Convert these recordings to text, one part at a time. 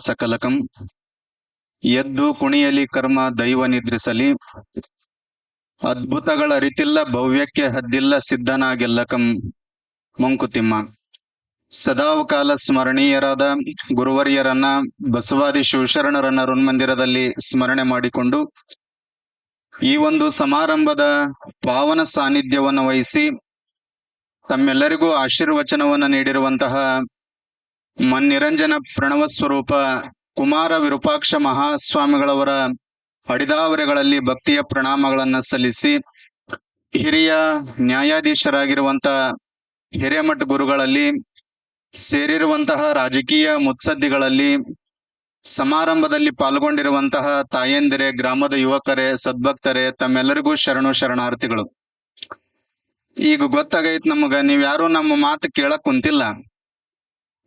ಸಕಲಕಂ ಎದ್ದು ಕುಣಿಯಲಿ ಕರ್ಮ ದೈವ ನಿದ್ರಿಸಲಿ ಅದ್ಭುತಗಳ ಅರಿತಿಲ್ಲ ಭವ್ಯಕ್ಕೆ ಹದ್ದಿಲ್ಲ ಸಿದ್ಧನಾಗೆಲ್ಲಕಂ ಮಂಕುತಿಮ್ಮ. ಸದಾವಕಾಲ ಸ್ಮರಣೀಯರಾದ ಗುರುವರ್ಯರನ್ನ ಬಸವಾದಿ ಶಿವಶರಣರನ್ನ ಋನ್ಮಂದಿರದಲ್ಲಿ ಸ್ಮರಣೆ ಮಾಡಿಕೊಂಡು ಈ ಒಂದು ಸಮಾರಂಭದ ಪಾವನ ಸಾನ್ನಿಧ್ಯವನ್ನು ವಹಿಸಿ ತಮ್ಮೆಲ್ಲರಿಗೂ ಆಶೀರ್ವಚನವನ್ನು ನೀಡಿರುವಂತಹ ಮನ್ನಿರಂಜನ ಪ್ರಣವ ಸ್ವರೂಪ ಕುಮಾರ ವಿರೂಪಾಕ್ಷ ಮಹಾಸ್ವಾಮಿಗಳವರ ಅಡಿದಾವರೆಗಳಲ್ಲಿ ಭಕ್ತಿಯ ಪ್ರಣಾಮಗಳನ್ನ ಸಲ್ಲಿಸಿ ಹಿರಿಯ ನ್ಯಾಯಾಧೀಶರಾಗಿರುವಂತ ಹಿರೇಮಠ ಗುರುಗಳಲ್ಲಿ ಸೇರಿರುವಂತಹ ರಾಜಕೀಯ ಮುತ್ಸದ್ದಿಗಳಲ್ಲಿ ಸಮಾರಂಭದಲ್ಲಿ ಪಾಲ್ಗೊಂಡಿರುವಂತಹ ತಾಯಂದಿರೇ, ಗ್ರಾಮದ ಯುವಕರೇ, ಸದ್ಭಕ್ತರೇ, ತಮ್ಮೆಲ್ಲರಿಗೂ ಶರಣಾರ್ಥಿಗಳು. ಈಗ ಗೊತ್ತಾಗೈತ್ ನಮಗ, ನೀವ್ಯಾರು ನಮ್ಮ ಮಾತು ಕೇಳಕ್ ಕುಂತಿಲ್ಲ.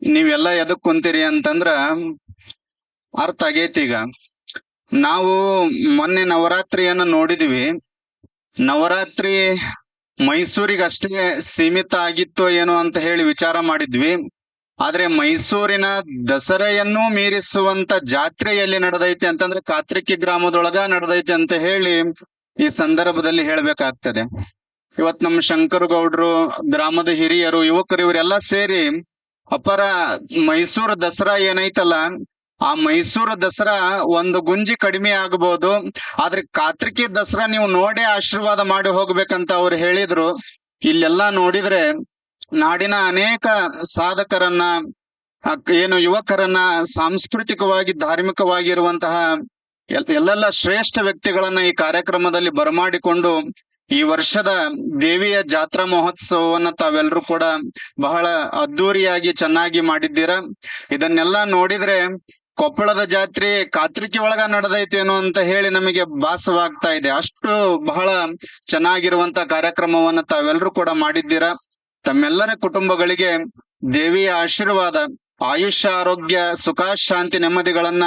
ನೀವೆಲ್ಲ ಎದಕ್ ಕುಂತೀರಿ ಅಂತಂದ್ರ ಅರ್ಥ ಆಗೈತಿ. ಈಗ ನಾವು ಮೊನ್ನೆ ನವರಾತ್ರಿಯನ್ನ ನೋಡಿದ್ವಿ. ನವರಾತ್ರಿ ಮೈಸೂರಿಗೆ ಅಷ್ಟೇ ಸೀಮಿತ ಆಗಿತ್ತು ಏನೋ ಅಂತ ಹೇಳಿ ವಿಚಾರ ಮಾಡಿದ್ವಿ. ಆದ್ರೆ ಮೈಸೂರಿನ ದಸರೆಯನ್ನೂ ಮೀರಿಸುವಂತ ಜಾತ್ರೆ ಎಲ್ಲಿ ನಡೆದೈತಿ ಅಂತಂದ್ರೆ ಕಾತ್ರಿಕಿ ಗ್ರಾಮದೊಳಗ ನಡೆದೈತಿ ಅಂತ ಹೇಳಿ ಈ ಸಂದರ್ಭದಲ್ಲಿ ಹೇಳ್ಬೇಕಾಗ್ತದೆ. ಇವತ್ ನಮ್ಮ ಶಂಕರಗೌಡ್ರು, ಗ್ರಾಮದ ಹಿರಿಯರು, ಯುವಕರು ಇವರೆಲ್ಲ ಸೇರಿ ಅಪರ ಮೈಸೂರು ದಸರಾ ಏನೈತಲ್ಲ, ಆ ಮೈಸೂರು ದಸರಾ ಒಂದು ಗುಂಜಿ ಕಡಿಮೆ ಆಗಬಹುದು, ಆದ್ರೆ ಕಾತ್ರಿಕಿ ದಸರಾ ನೀವು ನೋಡೇ ಆಶೀರ್ವಾದ ಮಾಡಿ ಹೋಗ್ಬೇಕಂತ ಅವ್ರು ಹೇಳಿದ್ರು. ಇಲ್ಲೆಲ್ಲಾ ನೋಡಿದ್ರೆ ನಾಡಿನ ಅನೇಕ ಸಾಧಕರನ್ನ, ಯುವಕರನ್ನ, ಸಾಂಸ್ಕೃತಿಕವಾಗಿ ಧಾರ್ಮಿಕವಾಗಿ ಇರುವಂತಹ ಎಲ್ಲೆಲ್ಲ ಶ್ರೇಷ್ಠ ವ್ಯಕ್ತಿಗಳನ್ನ ಈ ಕಾರ್ಯಕ್ರಮದಲ್ಲಿ ಬರಮಾಡಿಕೊಂಡು ಈ ವರ್ಷದ ದೇವಿಯ ಜಾತ್ರಾ ಮಹೋತ್ಸವವನ್ನ ತಾವೆಲ್ಲರೂ ಕೂಡ ಬಹಳ ಅದ್ದೂರಿಯಾಗಿ ಚೆನ್ನಾಗಿ ಮಾಡಿದ್ದೀರಾ. ಇದನ್ನೆಲ್ಲ ನೋಡಿದ್ರೆ ಕೊಪ್ಪಳದ ಜಾತ್ರೆ ಕಾತ್ರಿಕಿ ಒಳಗ ನಡೆದೈತೇನೋ ಅಂತ ಹೇಳಿ ನಮಗೆ ಭಾಸವಾಗ್ತಾ ಇದೆ. ಅಷ್ಟು ಬಹಳ ಚೆನ್ನಾಗಿರುವಂತ ಕಾರ್ಯಕ್ರಮವನ್ನ ತಾವೆಲ್ಲರೂ ಕೂಡ ಮಾಡಿದ್ದೀರಾ. ತಮ್ಮೆಲ್ಲರ ಕುಟುಂಬಗಳಿಗೆ ದೇವಿಯ ಆಶೀರ್ವಾದ, ಆಯುಷ್ಯ, ಆರೋಗ್ಯ, ಸುಖ, ಶಾಂತಿ, ನೆಮ್ಮದಿಗಳನ್ನ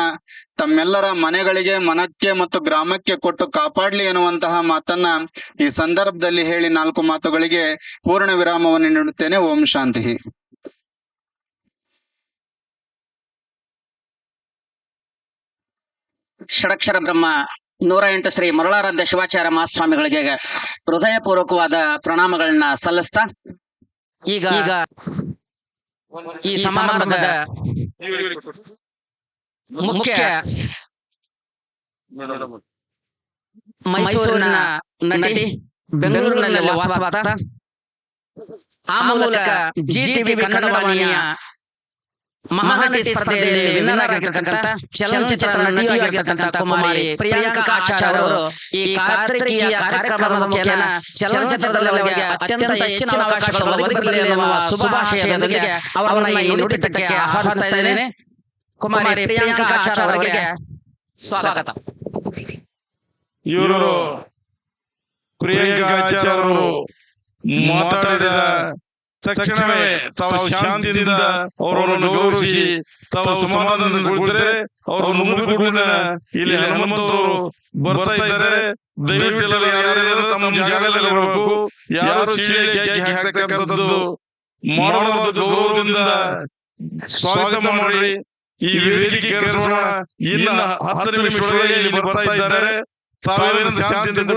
ತಮ್ಮೆಲ್ಲರ ಮನೆಗಳಿಗೆ, ಮನಕ್ಕೆ ಮತ್ತು ಗ್ರಾಮಕ್ಕೆ ಕೊಟ್ಟು ಕಾಪಾಡ್ಲಿ ಎನ್ನುವಂತಹ ಮಾತನ್ನ ಈ ಸಂದರ್ಭದಲ್ಲಿ ಹೇಳಿ 4 ಮಾತುಗಳಿಗೆ ಪೂರ್ಣ ವಿರಾಮವನ್ನು ನೀಡುತ್ತೇನೆ. ಓಂ ಶಾಂತಿ. ಷಡಕ್ಷರ ಬ್ರಹ್ಮ 108 ಶ್ರೀ ಮರುಳಾರಾಧ್ಯ ಶಿವಾಚಾರ್ಯ ಮಹಾಸ್ವಾಮಿಗಳಿಗೆ ಹೃದಯಪೂರ್ವಕವಾದ ಪ್ರಣಾಮಗಳನ್ನ ಸಲ್ಲಿಸ್ತಾ ಈಗ ಈ ಸಮಾರಂಭದ ಮುಖ್ಯ ಮೈಸೂರಿನ ನಟಿ, ಬೆಂಗಳೂರಿನಲ್ಲಿ ವಾಸವಾದ, ಆ ಮೂಲಕ ಜಿ ಟಿವಿ ಕನ್ನಡ ವಾಹಿನಿಯ ಮಹಾನಟಿ ಸ್ಪರ್ಧೆಯಲ್ಲಿ ವಿನ್ನರ್ ಆಗಿರ್ತಕ್ಕಂಥ ಚಲನಚಿತ್ರ ನಟಿಯಾಗಿರ್ತಕ್ಕಂಥ ಕುಮಾರಿ ಪ್ರಿಯಾಂಕಾ ಆಚಾರ್ಯ ಅವರು ಈ ಕಾತ್ರಿಕಿಯ ಕಾರ್ಯಕ್ರಮದ ಮುಖೇನ ಚಲನಚಿತ್ರದಲ್ಲಿ ಅವರಿಗೆ ಅತ್ಯಂತ ಹೆಚ್ಚಿನ ಅವಕಾಶಗಳು ಒದಗಿರಲಿ ಎನ್ನುವ ಶುಭಾಶಯದೊಂದಿಗೆ ಅವರನ್ನ ಈ ನುಡಿಪಿಟ್ಟಕ್ಕೆ ಆಹ್ವಾನಿಸ್ತಾ ಇದ್ದೇನೆ. ಕುಮಾರಿ ಪ್ರಿಯಾಂಕಾ ಆಚಾರ್ಯ ಅವರಿಗೆ ಸ್ವಾಗತ. ಇವರು ಪ್ರಿಯಾಂಕಾ ಆಚಾರ್ಯ ಅವರು ಮಾತಾಡಿದ ತಕ್ಷಣವೇ ತಾವು ಶಾಂತಿಯಿಂದ ಅವರನ್ನು ಗೌರವಿಸಿ ತಾವು ಸಮಾಧಾನಗೊಳ್ತಾರೆ. ಅವರು ಮುಂದೂಡಿನ ಇಲ್ಲಿ ಹನುಮಂತವರು ಬರ್ತಾ ಇದ್ದಾರೆ. ದಯವಿಟ್ಟು ಯಾರು ತಮ್ಮ ಜಾಗದಲ್ಲಿ ಬರಬೇಕು. ಯಾರು ಸೀಳಿಗೆ ಹಾಕ್ತಕ್ಕಂಥದ್ದು ಮಾಡಬಾರದು. ಗೌರವದಿಂದ ಸ್ವಾಗತ ಮಾಡಿ ಈ ವೇದಿಕೆ ಕರೆಸೋಣ. ಇನ್ನು 10 ನಿಮಿಷದೊಳಗೆ ಇಲ್ಲಿ ಬರ್ತಾ ಇದ್ದಾರೆ. ತಾವೇನು ಶಾಂತಿಯಿಂದ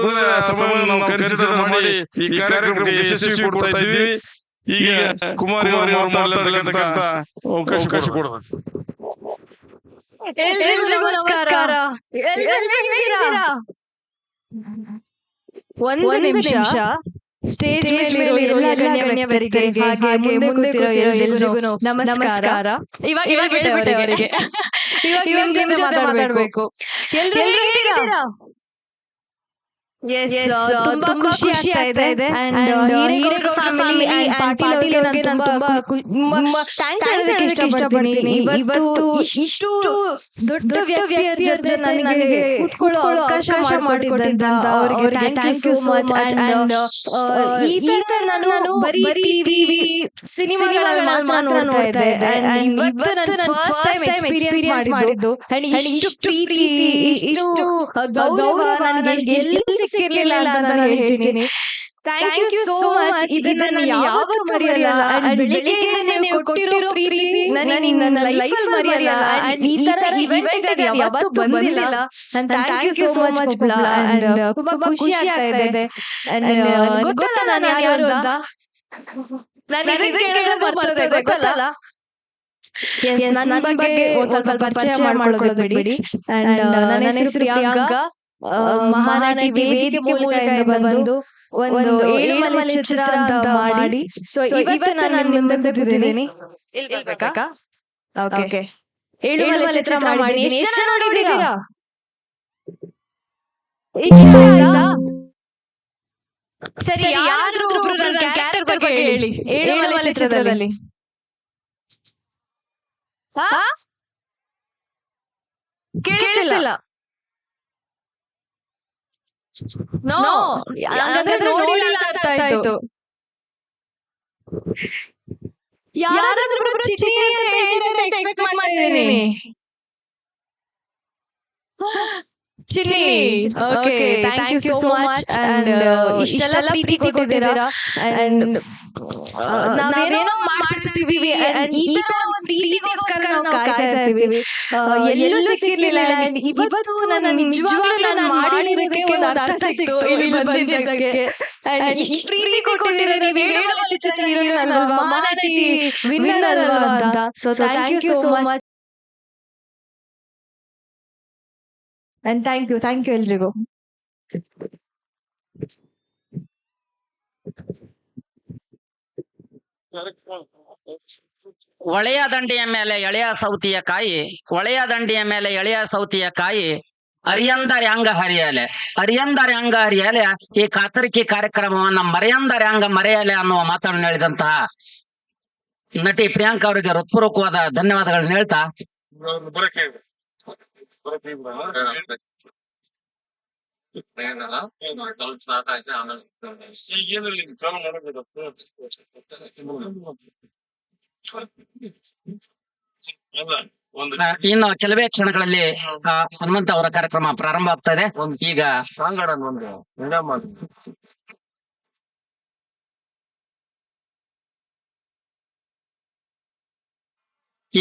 ಸಮಯವನ್ನು ನಾವು ಕನ್ಸಿಡರ್ ಮಾಡಿ ಈ ಕಾರ್ಯಕ್ರಮಕ್ಕೆ ಯಶಸ್ವಿ ಕೊಡ್ತಾ ಇದ್ದೀವಿ. ಈಗ ಕುಮಾರಿ ಅವರು ಮಾತಾಡತಕ್ಕಂತ ಅವಕಾಶ ಕೊಡಬೇಕು. ಎಲ್ರಿಗೂ ನಮಸ್ಕಾರ. ಒಂದು ನಿಮಿಷ ಸ್ಟೇಜ್ ಮೇಲೆ ಎಲ್ಲ ಗಣ್ಯರಿಗೆ ಹಾಗೆ ಮುಂದೆ ಕೂತಿರೋ ಎಲ್ರಿಗೂ ನಮಸ್ಕಾರ. ಇವಾಗ ಹೇಳ್ಬಿಟ್ಟೆ ಇವಾಗ ನಿಮ್ ಜೊತೆ ಮಾತಾಡ್ಬೇಕು. ಎಲ್ರು ಹೇಗಿದ್ದೀರಾ? ತುಂಬಾ ಖುಷಿ ಆಗ್ತಾ ಇದೆ. ಹಿರೇಗೌಡ ಫ್ಯಾಮಿಲಿ ಅಂಡ್ ಪಾಟೀಲ್ ಅವರಿಗೆ ನಾನು ತುಂಬಾ ಥ್ಯಾಂಕ್ಸ್ ಹೇಳೋದಕ್ಕೆ ಇಷ್ಟಪಡ್ತೀನಿ. ಇವತ್ತು ಇಷ್ಟು ದೊಡ್ಡ ವ್ಯಕ್ತಿಯ ಜೊತೆ ನನಗೆ ಕೂತ್ಕೊಳ್ಳೋ ಅವಕಾಶ ಮಾಡಿಕೊಟ್ಟಿದ್ದ ಅವರಿಗೆ thank you so much. And ಈ ತರ ನಾನು ಬರೀ ಟಿವಿ ಸಿನಿಮಾಗಳಲ್ಲಿ ಮಾತ್ರ ನೋಡ್ತಾ ಇದ್ದೆ. ಇವತ್ತು ನಾನು ಫಸ್ಟ್ ಟೈಮ್ ಎಕ್ಸ್ಪೀರಿಯನ್ಸ್ ಮಾಡಿದ್ದು. ಇಷ್ಟು ಪ್ರೀತಿ, ಇಷ್ಟು ಗೌರವ ನನಗೆ ಎಲ್ಲಿ ಸಿಕ್ಕಿರ್ಲಿಲ್ಲ ಅಂತ ನಾನು ಹೇಳ್ತೀನಿ. Thank you so much. ಇದನ್ನ ನಾನು ಯಾವತ್ತೂ ಮರೆಯಲ್ಲ. And ಬೆಳಿಗ್ಗೆ ನೀವು ಕೊಟ್ಟಿರೋ ಪ್ರೀತಿ ನನ್ನ ಲೈಫಲ್ಲಿ ಮರೆಯಲ್ಲ. And ಈ ತರ ಇವೆಂಟ್ ನಾನು ಯಾವತ್ತೂ ಬಂದಿಲ್ಲ. And thank you so much ಕುಬ್ಲ. And ತುಂಬಾ ಖುಷಿ ಆಗ್ತಾ ಇದೆ. And ಗೊತ್ತಲ್ಲ ನಾನು ಯಾರು ಅಂತ? ನಾನು ಇದನ್ನ ಕೇಳೋದು ಮರ್ತೋದೆ, ಗೊತ್ತಲ್ಲ? Yes, ನನ್ನ ಬಗ್ಗೆ ಒಂದ್ ಸ್ವಲ್ಪ ಪರಿಚಯ ಮಾಡ್ಕೊಳ್ಳೋದು ಬಿಡಿ. And ನನ್ನ ಹೆಸರು ಪ್ರಿಯಾಂಕಾ. ಮಹಾನಟಿ ವೇದಿಕೆ ಮೂಲಕ ಬಂದು ಒಂದು ಏಳುಮಲೆ ಚಿತ್ರ ಅಂತ ಮಾಡಿ ಸೊ ಇವತ್ತು ನಾನು ನಿಮ್ಮ ಮುಂದೆ ಕೂತಿದ್ದೀನಿ. ಇಲ್ಬೇಕಾ? ಓಕೆ. ಏಳುಮಲೆ ಚಿತ್ರ ಮಾಡಿದ್ದೀನಿ. ಎಷ್ಟು ಜನ ನೋಡಿದ್ದೀರಾ? ಇಷ್ಟ ಆಯ್ತಾ? ಸರಿ, ಯಾರಾದ್ರೂ ಒಬ್ರು ನನ್ನ ಕ್ಯಾರೆಕ್ಟರ್ ಬಗ್ಗೆ ಹೇಳಿ ಏಳುಮಲೆ ಚಿತ್ರದಲ್ಲಿ. ಕೇಳಿಲ್ಲ. ನೋ, ಹಂಗಂದ್ರೆ ನೋಡಿಲ್ಲ ಅಂತ ಆಯ್ತು. ಯಾರಾದ್ರೂ ಚಿನ್ನಿ ಅಂತ ಹೇಳ್ತಾರೆ ಅಂತ ಎಕ್ಸ್ಪೆಕ್ಟ್ ಮಾಡ್ತಿದ್ದೀನಿ. Chinni, okay, thank you so much. And ಇಷ್ಟೆಲ್ಲ ಪ್ರೀತಿ ಕೊಟ್ಟಿದ್ದೀರಾ. ಅಂಡ್ ನಾವೇನೋ ಮಾಡ್ತಿರ್ತೀವಿ. ಈ ತರ ಒಂದು ಪ್ರೀತಿಗೋಸ್ಕರ ನಾವು ಕಾಯ್ತಾ ಇರ್ತೀವಿ. ಎಲ್ಲೂ ಸಿಕ್ಕಿರ್ಲಿಲ್ಲ. ಇವತ್ತು ನಾನು ನಿಜವಾಗ್ಲೂ ನಾನು ಮಾಡಿರೋದಕ್ಕೆ ಒಂದು ಅರ್ಥ ಸಿಕ್ತು ಇಲ್ಲಿ ಬಂದಿದ್ದಕ್ಕೆ. ಇಷ್ಟು ಪ್ರೀತಿ ಕೊಟ್ಟಿದ್ದೀರಾ. ನೀವು ಏಳುಮಲೆ ಚಿತ್ರದ ಹೀರೋಯಿನ್ ಅಲ್ವಾ, ಮಹಾನಟಿ ವಿನ್ನರ್ ಅಲ್ವಾ ಅಂತ. So thank you so much. And thank you ಎಲ್ರಿಗೂ. ಒಳೆಯ ದಂಡೆಯ ಮೇಲೆ ಎಳೆಯ ಸೌತಿಯ ಕಾಯಿ, ಒಳೆಯ ದಂಡೆಯ ಮೇಲೆ ಎಳೆಯ ಸೌತಿಯ ಕಾಯಿ, ಅರಿಯಂದರೆ ಅಂಗ ಹರಿಯಲೆ, ಅರಿಯಂದರೆ ಅಂಗ ಹರಿಯಲೆ. ಈ ಕಾತರಿಕೆ ಕಾರ್ಯಕ್ರಮವನ್ನ ಮರೆಯಂದರೆ ಅಂಗ ಮರೆಯಲೆ ಅನ್ನುವ ಮಾತನ್ನು ಹೇಳಿದಂತಹ ನಟಿ ಪ್ರಿಯಾಂಕಾ ಅವರಿಗೆ ಹೃತ್ಪೂರ್ವಕವಾದ ಧನ್ಯವಾದಗಳನ್ನ ಹೇಳ್ತಾ ಇನ್ನು ಕೆಲವೇ ಕ್ಷಣಗಳಲ್ಲಿ ಹನುಮಂತ ಅವರ ಕಾರ್ಯಕ್ರಮ ಪ್ರಾರಂಭ ಆಗ್ತಾ ಇದೆ. ಈಗ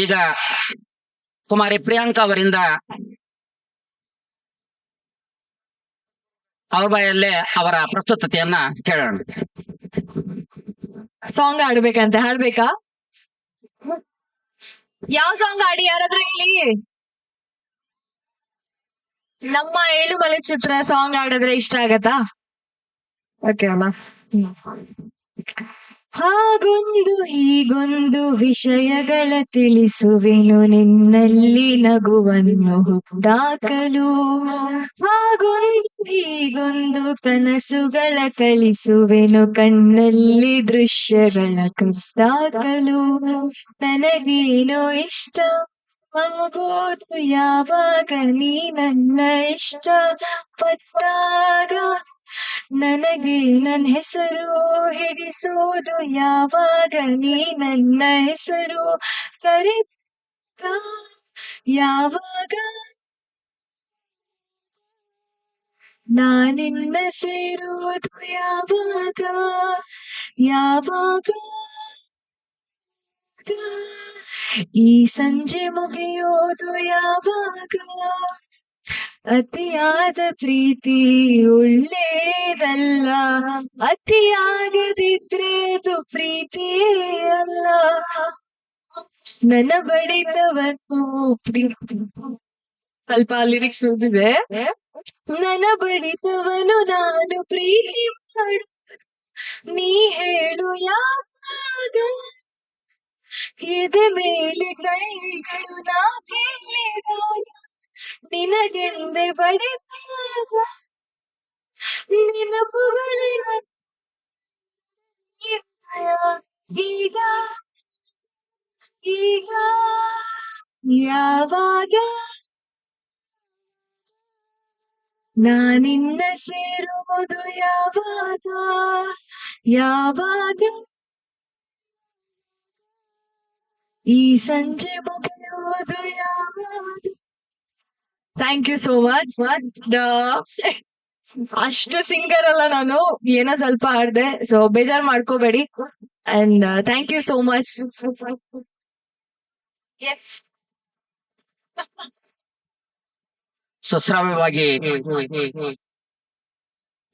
ಈಗ ಕುಮಾರಿ ಪ್ರಿಯಾಂಕಾ ಅವರಿಂದ ಅವ್ರ ಬಾಯಲ್ಲೇ ಅವರ ಪ್ರಸ್ತುತತೆಯನ್ನ ಕೇಳೋಣ. ಸಾಂಗ್ ಹಾಡ್ಬೇಕಂತೆ, ಹಾಡ್ಬೇಕಾ? ಯಾವ ಸಾಂಗ್ ಹಾಡಿ ಯಾರಾದ್ರೂ ಹೇಳಿ. ನಮ್ಮ ಏಳುಮಲೆ ಚಿತ್ರ ಸಾಂಗ್ ಹಾಡಿದ್ರೆ ಇಷ್ಟ ಆಗತ್ತಾ? ಓಕೆ ಅಮ್ಮ. ಹಾಗೊಂದು ಹೀಗೊಂದು ವಿಷಯಗಳ ತಿಳಿಸುವೆನು ನಿನ್ನಲ್ಲಿ ನಗುವನ್ನು ಹುಟ್ಟಾಕಲು. ಹಾಗೊಂದು ಹೀಗೊಂದು ಕನಸುಗಳ ಕಳಿಸುವೆನು ಕಣ್ಣಲ್ಲಿ ದೃಶ್ಯಗಳ ಕಟ್ಟಾಕಲು. ನನಗೇನೋ ಇಷ್ಟ ಆಗೋದು ಯಾವಾಗ ನೀ ನನ್ನ ಇಷ್ಟ ಪಟ್ಟಾಗ. ನನಗೆ ನನ್ನ ಹೆಸರು ಹಿಡಿಸೋದು ಯಾವಾಗ ನೀ ನನ್ನ ಹೆಸರು ಕರೆದ ಯಾವಾಗ. ನಾನಿನ್ನ ಸೇರೋದು ಯಾವಾಗ ಯಾವಾಗ. ಈ ಸಂಜೆ ಮುಗಿಯೋದು ಯಾವಾಗ. ಅತಿಯಾದ ಪ್ರೀತಿ ಒಳ್ಳೇದಲ್ಲ, ಅತಿಯಾಗದಿದ್ರೆ ಅದು ಪ್ರೀತಿಯೇ ಅಲ್ಲ. ನನ್ನ ಬಡಿತವನ್ನು ಪ್ರೀತಿ, ಸ್ವಲ್ಪ ಲಿರಿಕ್ಸ್ ಓದಿದೆ. ನನ್ನ ಬಡಿತವನು ನಾನು ಪ್ರೀತಿ ಮಾಡು, ನೀ ಹೇಳು ಯಾವಾಗ. ಎದೆ ಮೇಲೆ ಕೈಗಳು ನಾ ಕೇಳಿದಾಗ, ನಿನಗೆಂದೆ ಬಡಿದಾಗ, ನೆನಪುಗಳಿನ ಈಗ ಈಗ ಯಾವಾಗ. ನಾನಿನ್ನ ಸೇರುವುದು ಯಾವಾಗ ಯಾವಾಗ. ಈ ಸಂಜೆ ಮುಗಿಯುವುದು ಯಾವಾಗ. Thank you so much. ಅಷ್ಟು ಸಿಂಗರ್ ಅಲ್ಲ ನಾನು, ಏನೋ ಸ್ವಲ್ಪ ಹಾಡ್ದೆ, ಸೊ ಬೇಜಾರ್ ಮಾಡ್ಕೋಬೇಡಿ. And thank you so much. Yes, ಸುಶ್ರಾವ್ಯವಾಗಿ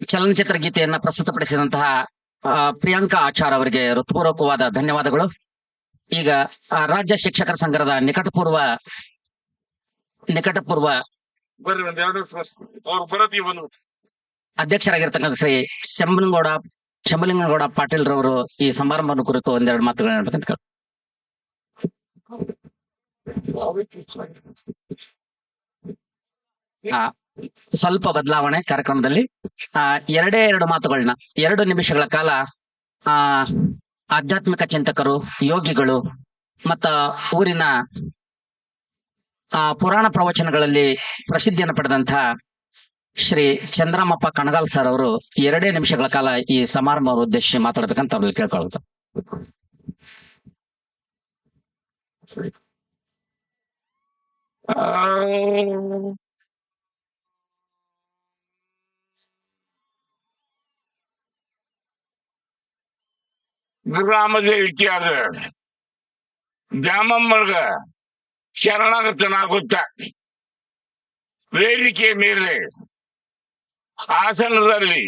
ಚಲನಚಿತ್ರ ಗೀತೆಯನ್ನ ಪ್ರಸ್ತುತಪಡಿಸಿದಂತಹ ಪ್ರಿಯಾಂಕಾ ಆಚಾರ್ ಅವರಿಗೆ ಹೃತ್ಪೂರ್ವಕವಾದ ಧನ್ಯವಾದಗಳು. ಈಗ ರಾಜ್ಯ ಶಿಕ್ಷಕರ ಸಂಘದ ನಿಕಟಪೂರ್ವ ಬರ್ರಿ ಒಂದ್ ಎರಡು ಅವ್ರು ಬರದಿ ಬಂದು ಅಧ್ಯಕ್ಷರಾಗಿರ್ತಕ್ಕಂಥ ಶ್ರೀ ಶಂಭಲಿಂಗನಗೌಡ ಪಾಟೀಲ್ ರವರು ಈ ಸಮಾರಂಭವನ್ನು ಕುರಿತು ಒಂದೆರಡು ಮಾತುಗಳು ಹೇಳ್ಬೇಕಂತ ಕೇಳಿ. ಸ್ವಲ್ಪ ಬದಲಾವಣೆ ಕಾರ್ಯಕ್ರಮದಲ್ಲಿ. ಎರಡೇ ಎರಡು ಮಾತುಗಳನ್ನ 2 ನಿಮಿಷಗಳ ಕಾಲ ಆಧ್ಯಾತ್ಮಿಕ ಚಿಂತಕರು, ಯೋಗಿಗಳು ಮತ್ತ ಊರಿನ ಪುರಾಣ ಪ್ರವಚನಗಳಲ್ಲಿ ಪ್ರಸಿದ್ಧಿಯನ್ನು ಪಡೆದಂತಹ ಶ್ರೀ ಚಂದ್ರಮಪ್ಪ ಕಣಗಾಲ್ ಸರ್ ಅವರು 2 ನಿಮಿಷಗಳ ಕಾಲ ಈ ಸಮಾರಂಭವನ್ನು ಉದ್ದೇಶಿಸಿ ಮಾತಾಡ್ಬೇಕಂತ ಅವ್ರಲ್ಲಿ ಕೇಳ್ಕೊಳ್ತಾರೆ. ಗ್ರಾಮದ ಇತಿಹಾಸ ದ್ಯಾಮಮ್ಮಗ ಶರಣಾಗತನಾಗುತ್ತ ವೇದಿಕೆ ಮೇಲೆ ಆಸನದಲ್ಲಿ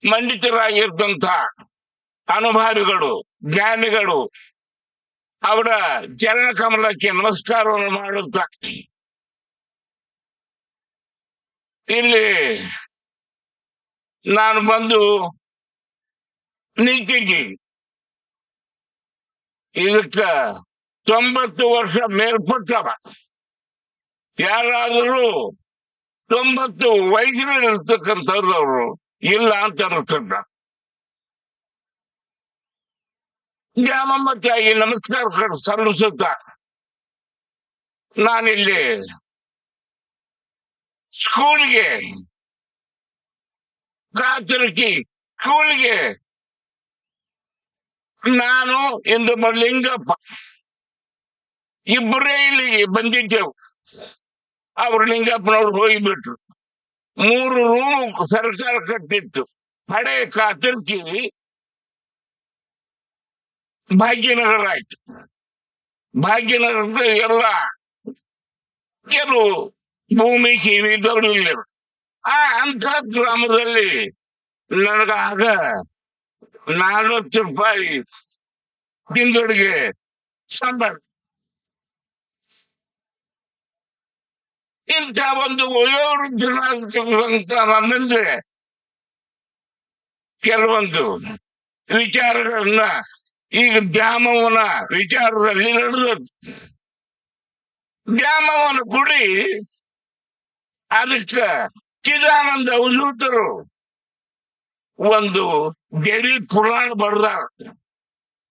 ಮಂಡಿತರಾಗಿರ್ತಂತ ಅನುಭಾವಿಗಳು, ಜ್ಞಾನಿಗಳು ಅವರ ಚರಣ ಕಮಲಕ್ಕೆ ನಮಸ್ಕಾರವನ್ನು ಮಾಡುತ್ತ ಇಲ್ಲಿ ನಾನು ಬಂದು ನಿಂತಿದ್ದೀನಿ. ಇದಕ್ಕ 90 ವರ್ಷ ಮೇಲ್ಪಟ್ಟವ ಯಾರಾದರೂ 90 ವಯಸ್ಸಿನಲ್ಲಿ ಇರ್ತಕ್ಕಂಥವ್ರು ಇಲ್ಲ ಅಂತ ಅನಿಸ್ತದ. ದ್ಯಾಮಮ್ಮ ತಾಯಿ ನಮಸ್ಕಾರ ಸಲ್ಲಿಸುತ್ತ ನಾನಿಲ್ಲಿ ಸ್ಕೂಲ್ಗೆ ಪ್ರಾಥಮಿಕ ಸ್ಕೂಲ್ಗೆ ನಾನು ಎಂದು ಲಿಂಗಪ್ಪ ಇಬ್ಬರೇ ಇಲ್ಲಿಗೆ ಬಂದಿದ್ದೆವು. ಅವರು ಲಿಂಗಪ್ಪನವ್ರು ಹೋಗಿಬಿಟ್ರು. 3 ರೂಮ್ ಸರ್ಕಾರ ಕಟ್ಟಿತ್ತು. ಹಳೆ ಕಾತರ್ಕಿ ಭಾಗ್ಯನಗರ ಆಯ್ತು. ಭಾಗ್ಯನಗರದ ಎಲ್ಲ ಕೆಲವು ಭೂಮಿ ಇದ್ದವರು ಇಲ್ಲ. ಅಂತ ಗ್ರಾಮದಲ್ಲಿ ನನಗಾಗ 40 ರೂಪಾಯಿ ತಿಂಗಳಿಗೆ ಸಂಬಳ. ಇಂಥ ಒಂದು ವಯೋವೃದ್ಧನಾಗಿರ್ತಕ್ಕಂಥ ನನ್ನಿಂದ ಕೆಲವೊಂದು ವಿಚಾರಗಳನ್ನ ಈಗ ದ್ಯಾಮವ್ವನ ವಿಚಾರದಲ್ಲಿ ನಡೆದದ್ದು. ದ್ಯಾಮವ್ವನ ಗುಡಿ ಅದಕ್ಕ ಚಿದಾನಂದ ಅವಧೂತರು ಒಂದು ದೇವಿ ಪುರಾಣ ಬರೆದಾರ.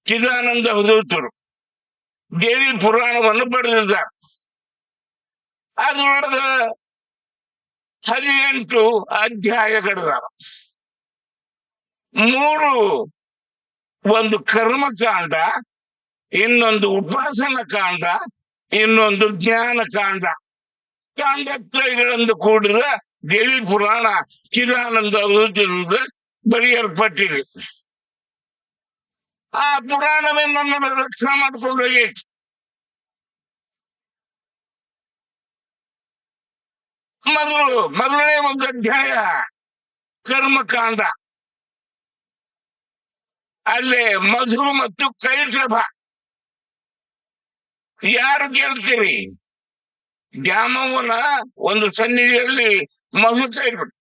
ಚಿದಾನಂದ ಅವಧೂತರು ದೇವಿ ಪುರಾಣವನ್ನು ಬರೆದಿದ್ದಾರೆ. ಅದರೊಳಗ 18 ಅಧ್ಯಾಯಗಳಿದಾವ. 3 ಒಂದು ಕರ್ಮಕಾಂಡ, ಇನ್ನೊಂದು ಉಪಾಸನ ಕಾಂಡ, ಇನ್ನೊಂದು ಜ್ಞಾನ ಕಾಂಡ. ಕಾಂಡತ್ರಯಗಳಿಂದ ಕೂಡಿದ ದೇವಿ ಪುರಾಣ ಚಿದಾನಂದ ಅವಧೂತರಿಂದ ಬರೆಯಲ್ಪಟ್ಟಿದೆ. ಆ ಪುರಾಣವೇ ನಮ್ಮನ್ನು ರಕ್ಷಣೆ ಮಾಡ್ಕೊಂಡು ಹೋಗೈತಿ. ಮೊದಲನೇ ಒಂದು ಅಧ್ಯಾಯ ಕರ್ಮಕಾಂಡ. ಅಲ್ಲೇ ಮಧು ಮತ್ತು ಕೈಟಭ ಯಾರು ಗೆಲ್ತೀರಿ? ದ್ಯಾಮವ್ವನ ಒಂದು ಸನ್ನಿಧಿಯಲ್ಲಿ ಮಧು ಕೈಬಿಟ್ಟು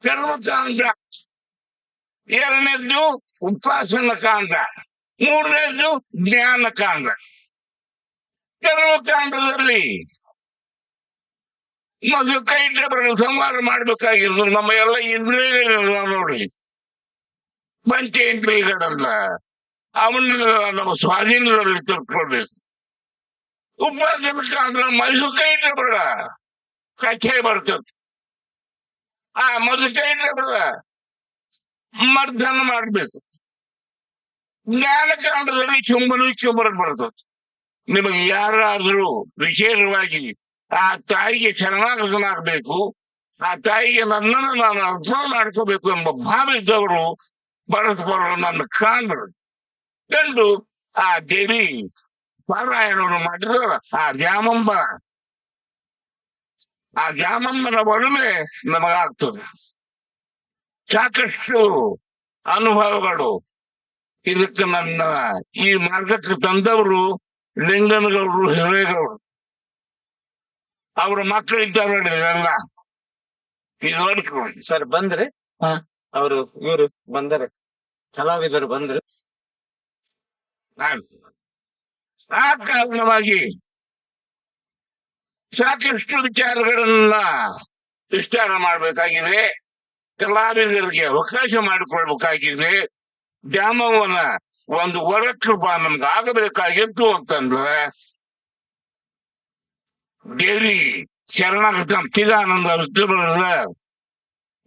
ಕರ್ಮಕಾಂಡ. 2ನೇದ್ದು ಉಪಾಸನ ಕಾಂಡ, 3ನೇದ್ದು ಜ್ಞಾನ ಕಾಂಡ. ಕರ್ಮಕಾಂಡದಲ್ಲಿ ಮಧು ಕೈಟಭ ಸಂಹಾರ ಮಾಡ್ಬೇಕಾಗಿರೋದು ನಮ್ಮ ಎಲ್ಲ ಇಂದ್ರಿಯಗಳನ್ನ ನೋಡಿ, ಪಂಚೇಂದ್ರಿಯಗಳನ್ನ ಅವನ್ನ ನಮ್ಮ ಸ್ವಾಧೀನದಲ್ಲಿ ತರ್ಕೊಳ್ಬೇಕು. ಉಪಾಸನ ಕಾಂಡ ಮಧು ಕೈಟಭ ಕಥೆ ಬರ್ತದೆ. ಆ ಮಧು ಕೈಟಭ ಮರ್ದನ ಮಾಡ್ಬೇಕು. ಜ್ಞಾನಕಾಂಡದಲ್ಲಿ ಚುಂಬನ ಬರ್ತದೆ. ನಿಮಗೆ ಯಾರಾದ್ರೂ ವಿಶೇಷವಾಗಿ ಆ ತಾಯಿಗೆ ಶರಣಾಗತನಾಗಬೇಕು, ಆ ತಾಯಿಗೆ ನನ್ನನ್ನು ನಾನು ಅರ್ಪಣೆ ಮಾಡ್ಕೋಬೇಕು ಎಂಬ ಭಾವಿಸಿದವರು ಪರಸ್ಪರ ನನ್ನ ಕಂಡು ಆ ದೇವಿ ಪಾರಾಯಣವನ್ನು ಮಾಡಿದ್ರು. ಆ ಜಾಮಮ್ಮನ ಒಡನೆ ನಮಗಾಗ್ತದೆ. ಸಾಕಷ್ಟು ಅನುಭವಗಳು. ಇದಕ್ಕೆ ನನ್ನ ಈ ಮಾರ್ಗಕ್ಕೆ ತಂದವರು ಲಿಂಗನಗೌಡರು, ಹಿರೇಗೌಡರು, ಅವ್ರ ಮಕ್ಕಳಿದ್ದಾರೆ ಎಲ್ಲ. ಇದು ನೋಡ್ಕೊಳ್ಳಿ ಸರ್ ಬಂದ್ರೆ ಅವರು ಇವರು ಬಂದರೆ ಕಲಾವಿದರು ಬಂದ್ರೆ ಆ ಕಾರಣವಾಗಿ ಸಾಕಷ್ಟು ವಿಚಾರಗಳನ್ನ ವಿಸ್ತಾರ ಮಾಡಬೇಕಾಗಿದೆ. ಕಲಾವಿದರಿಗೆ ಅವಕಾಶ ಮಾಡಿಕೊಳ್ಬೇಕಾಗಿದೆ. ದ್ಯಾಮವ್ವನ ಒಂದು ವರಕೃಪ ನಮ್ಗೆ ಆಗಬೇಕಾಗಿತ್ತು ಅಂತಂದ್ರೆ ದೇವಿ ಶರಣಾಗತ ಚಿದಾನಂದ ಬರೆದ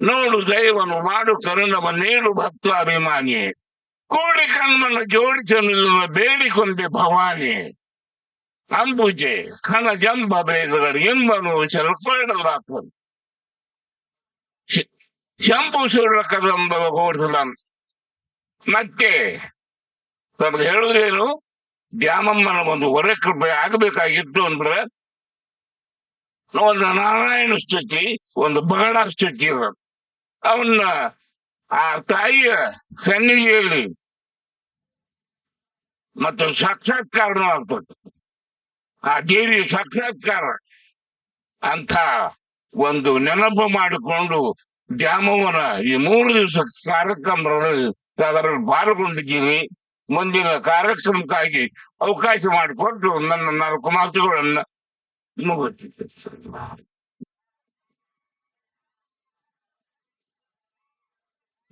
ನೋಡು ದೈವನು ಮಾಡು ಕರುಣವ ನೀಡು ಭಕ್ತಾಭಿಮಾನಿ ಕೂಡಿ ಕಣ್ಮನ ಜೋಡಿಸಲು ಬೇಡಿಕೊಂಡೆ ಭವಾನಿ ಅಂಬುಜೆ ಕಣ ಜಂಬ ಬೇಗಗಳು ಎಂಬನು ಚಲ್ಕೊಳ್ಳಲಾಗ್ತದೆ ಶಂಭು ಸುಳ್ಳ ಕದಂಬ ಘೋಷಲ. ಮತ್ತೆ ನಮ್ಗೆ ಹೇಳುವುದೇನು, ದ್ಯಾಮಮ್ಮನ ಒಂದು ವರಕೃಪೆ ಆಗಬೇಕಾಗಿತ್ತು ಅಂದ್ರೆ ಒಂದು ನಾರಾಯಣ ಸ್ತುತಿ, ಒಂದು ಬಗಡ ಸ್ತುತಿ ಇರೋದು. ಅವನ್ನ ಆ ತಾಯಿಯ ಸನ್ನಿಧಿಯಲ್ಲಿ ಮತ್ತು ಸಾಕ್ಷಾತ್ಕಾರನೂ ಆಗ್ತದೆ. ಆ ದೇವಿಯ ಸಾಕ್ಷಾತ್ಕಾರ ಅಂತ ಒಂದು ನೆನಪು ಮಾಡಿಕೊಂಡು ದ್ಯಾಮವ್ವನ ಈ 3 ದಿವಸ ಕಾರ್ಯಕ್ರಮದಲ್ಲಿ ಅದರಲ್ಲಿ ಪಾಲ್ಗೊಂಡಿದ್ದೀವಿ. ಮುಂದಿನ ಕಾರ್ಯಕ್ರಮಕ್ಕಾಗಿ ಅವಕಾಶ ಮಾಡಿಕೊಟ್ಟು ನನ್ನ 4 ಮಾತುಗಳನ್ನ ಮುಗಿಸುತ್ತೆ.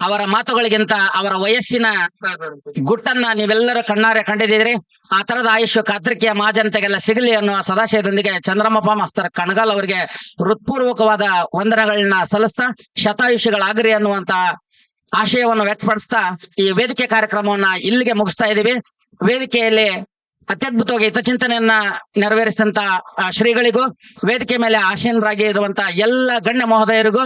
ಅವರ ಮಾತುಗಳಿಗಿಂತ ಅವರ ವಯಸ್ಸಿನ ಗುಟ್ಟನ್ನ ನೀವೆಲ್ಲರೂ ಕಣ್ಣಾರೆ ಕಂಡಿದ್ದೀರಿ. ಆ ತರದ ಆಯುಷ್ಯ ಕಾತ್ರಿಕೆಯ ಮಹಾಜನತೆಗೆಲ್ಲ ಸಿಗಲಿ ಅನ್ನುವ ಸದಾಶಯದೊಂದಿಗೆ ಚಂದ್ರಮಪ್ಪ ಮಾಸ್ತರ್ ಕಣಗಾಲ್ ಅವರಿಗೆ ಹೃತ್ಪೂರ್ವಕವಾದ ವಂದನೆಗಳನ್ನ ಸಲ್ಲಿಸ್ತಾ ಶತಾಯುಷಿಗಳಾಗ್ರಿ ಅನ್ನುವಂತ ಆಶಯವನ್ನು ವ್ಯಕ್ತಪಡಿಸ್ತಾ ಈ ವೇದಿಕೆ ಕಾರ್ಯಕ್ರಮವನ್ನ ಇಲ್ಲಿಗೆ ಮುಗಿಸ್ತಾ ಇದ್ದೀವಿ. ವೇದಿಕೆಯಲ್ಲಿ ಅತ್ಯದ್ಭುತವಾಗಿ ಹಿತಚಿಂತನೆಯನ್ನ ನೆರವೇರಿಸಿದಂತ ಶ್ರೀಗಳಿಗೂ, ವೇದಿಕೆ ಮೇಲೆ ಆಸೀನರಾಗಿ ಇರುವಂತ ಎಲ್ಲ ಗಣ್ಯ ಮಹೋದಯರಿಗೂ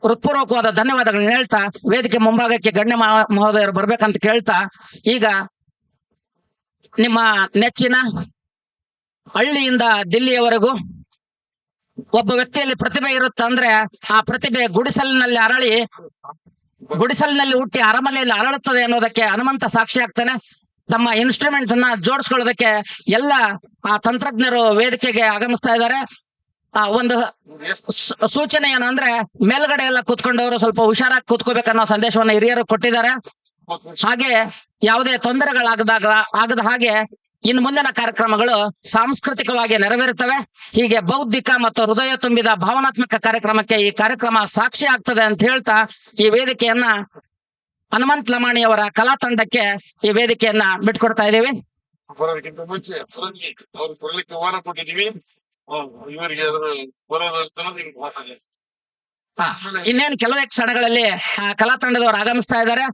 ಹೃತ್ಪೂರ್ವಕವಾದ ಧನ್ಯವಾದಗಳನ್ನ ಹೇಳ್ತಾ, ವೇದಿಕೆ ಮುಂಭಾಗಕ್ಕೆ ಗಣ್ಯ ಮಹೋದಯರು ಬರ್ಬೇಕಂತ ಕೇಳ್ತಾ, ಈಗ ನಿಮ್ಮ ನೆಚ್ಚಿನ ಹಳ್ಳಿಯಿಂದ ದಿಲ್ಲಿಯವರೆಗೂ ಒಬ್ಬ ವ್ಯಕ್ತಿಯಲ್ಲಿ ಪ್ರತಿಭೆ ಇರುತ್ತಂದ್ರೆ ಆ ಪ್ರತಿಭೆ ಗುಡಿಸಲಿನಲ್ಲಿ ಅರಳಿ ಗುಡಿಸಲಿನಲ್ಲಿ ಹುಟ್ಟಿ ಅರಮನೆಯಲ್ಲಿ ಅರಳುತ್ತದೆ ಅನ್ನೋದಕ್ಕೆ ಹನುಮಂತ ಸಾಕ್ಷಿ ಆಗ್ತಾನೆ. ತಮ್ಮ ಇನ್ಸ್ಟ್ರೂಮೆಂಟ್ಸ್ ಅನ್ನ ಜೋಡಿಸ್ಕೊಳ್ಳೋದಕ್ಕೆ ಎಲ್ಲ ಆ ತಂತ್ರಜ್ಞರು ವೇದಿಕೆಗೆ ಆಗಮಿಸ್ತಾ ಇದ್ದಾರೆ. ಒಂದು ಸೂಚನೆ ಏನಂದ್ರೆ ಮೇಲ್ಗಡೆ ಎಲ್ಲ ಕೂತ್ಕೊಂಡವರು ಸ್ವಲ್ಪ ಹುಷಾರಾಗಿ ಕೂತ್ಕೋಬೇಕನ್ನೋ ಸಂದೇಶವನ್ನ ಹಿರಿಯರು ಕೊಟ್ಟಿದ್ದಾರೆ. ಹಾಗೆ ಯಾವುದೇ ತೊಂದರೆಗಳಾಗದ ಹಾಗೆ ಇನ್ನು ಮುಂದಿನ ಕಾರ್ಯಕ್ರಮಗಳು ಸಾಂಸ್ಕೃತಿಕವಾಗಿ ನೆರವೇರುತ್ತವೆ. ಹೀಗೆ ಬೌದ್ಧಿಕ ಮತ್ತು ಹೃದಯ ತುಂಬಿದ ಭಾವನಾತ್ಮಕ ಕಾರ್ಯಕ್ರಮಕ್ಕೆ ಈ ಕಾರ್ಯಕ್ರಮ ಸಾಕ್ಷಿ ಆಗ್ತದೆ ಅಂತ ಹೇಳ್ತಾ ಈ ವೇದಿಕೆಯನ್ನ ಹನುಮಂತ್ ಲಮಾಣಿ ಅವರ ಕಲಾ ತಂಡಕ್ಕೆ ಈ ವೇದಿಕೆಯನ್ನ ಬಿಟ್ಕೊಡ್ತಾ ಇದ್ದೀವಿ. ಬರೋದಕ್ಕಿಂತ ಮುಂಚೆ ಅವ್ರು ಕೊಡ್ಲಿಕ್ಕೆ ವಾರ ಕೊಟ್ಟಿದೀವಿ. ಇವರಿಗೆ ಅದ್ರ ಇನ್ನೇನು ಕೆಲವೇ ಕ್ಷಣಗಳಲ್ಲಿ ಆ ಕಲಾ ತಂಡದವರು ಆಗಮಿಸ್ತಾ ಇದ್ದಾರೆ.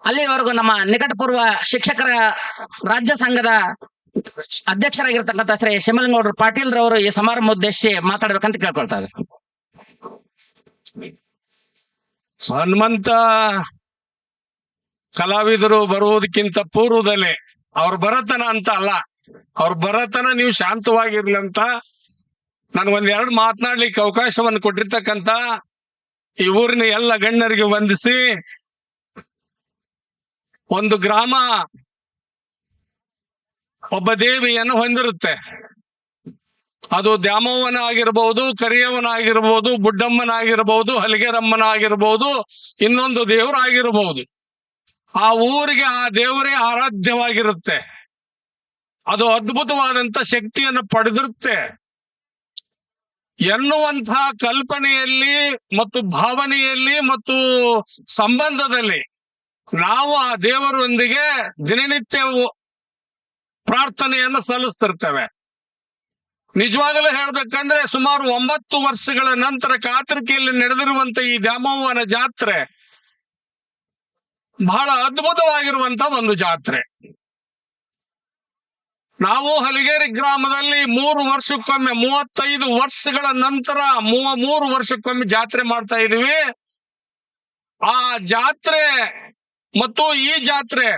ಅಲ್ಲಿವರೆಗೂ ನಮ್ಮ ನಿಕಟಪೂರ್ವ ಶಿಕ್ಷಕರ ರಾಜ್ಯ ಸಂಘದ ಅಧ್ಯಕ್ಷರಾಗಿರ್ತಕ್ಕಂಥ ಶ್ರೀ ಶಿಮಲಿಂಗೌಡರು ಪಾಟೀಲ್ ರವರು ಈ ಸಮಾರಂಭ ಉದ್ದೇಶಿಸಿ ಮಾತಾಡ್ಬೇಕಂತ ಕೇಳ್ಕೊಳ್ತಾ ಇದ್ದಾರೆ. ಹನುಮಂತ ಕಲಾವಿದರು ಬರುವುದಕ್ಕಿಂತ ಪೂರ್ವದಲ್ಲೇ ಅವ್ರ ಬರತನ ಅಂತ ಅಲ್ಲ, ಅವ್ರ ಬರತನ ನೀವು ಶಾಂತವಾಗಿರ್ಲಿ ಅಂತ ನನ್ಗೊಂದೆರಡು ಮಾತನಾಡ್ಲಿಕ್ಕೆ ಅವಕಾಶವನ್ನು ಕೊಟ್ಟಿರ್ತಕ್ಕಂತ ಈ ಊರಿನ ಎಲ್ಲ ಗಣ್ಯರಿಗೆ ವಂದಿಸಿ, ಒಂದು ಗ್ರಾಮ ಒಬ್ಬ ದೇವಿಯನ್ನು ಹೊಂದಿರುತ್ತೆ. ಅದು ದ್ಯಾಮವ್ವನ ಆಗಿರ್ಬಹುದು, ಕರಿಯವ್ವನ ಆಗಿರ್ಬಹುದು, ಬುಡ್ಡಮ್ಮನ ಆಗಿರ್ಬಹುದು, ಹಲಿಗೆರಮ್ಮನ ಆಗಿರ್ಬಹುದು, ಇನ್ನೊಂದು ದೇವರಾಗಿರ್ಬಹುದು. ಆ ಊರಿಗೆ ಆ ದೇವರೇ ಆರಾಧ್ಯವಾಗಿರುತ್ತೆ. ಅದು ಅದ್ಭುತವಾದಂತ ಶಕ್ತಿಯನ್ನು ಪಡೆದಿರುತ್ತೆ ಎನ್ನುವಂತಹ ಕಲ್ಪನೆಯಲ್ಲಿ ಮತ್ತು ಭಾವನೆಯಲ್ಲಿ ಮತ್ತು ಸಂಬಂಧದಲ್ಲಿ ನಾವು ಆ ದೇವರೊಂದಿಗೆ ದಿನನಿತ್ಯ ಪ್ರಾರ್ಥನೆಯನ್ನು ಸಲ್ಲಿಸ್ತಿರ್ತೇವೆ. ನಿಜವಾಗಲೂ ಹೇಳ್ಬೇಕಂದ್ರೆ ಸುಮಾರು 9 ವರ್ಷಗಳ ನಂತರ ಕಾತರಿಕೆಯಲ್ಲಿ ನಡೆದಿರುವಂತ ಈ ದ್ಯಾಮವ್ವನ ಜಾತ್ರೆ ಬಹಳ ಅದ್ಭುತವಾಗಿರುವಂತ ಒಂದು ಜಾತ್ರೆ. ನಾವು ಹಲಿಗೇರಿ ಗ್ರಾಮದಲ್ಲಿ 3 ವರ್ಷಕ್ಕೊಮ್ಮೆ 35 ವರ್ಷಗಳ ನಂತರ 3 ವರ್ಷಕ್ಕೊಮ್ಮೆ ಜಾತ್ರೆ ಮಾಡ್ತಾ ಇದೀವಿ. ಆ ಜಾತ್ರೆ ಮತ್ತು ಈ ಜಾತ್ರೆ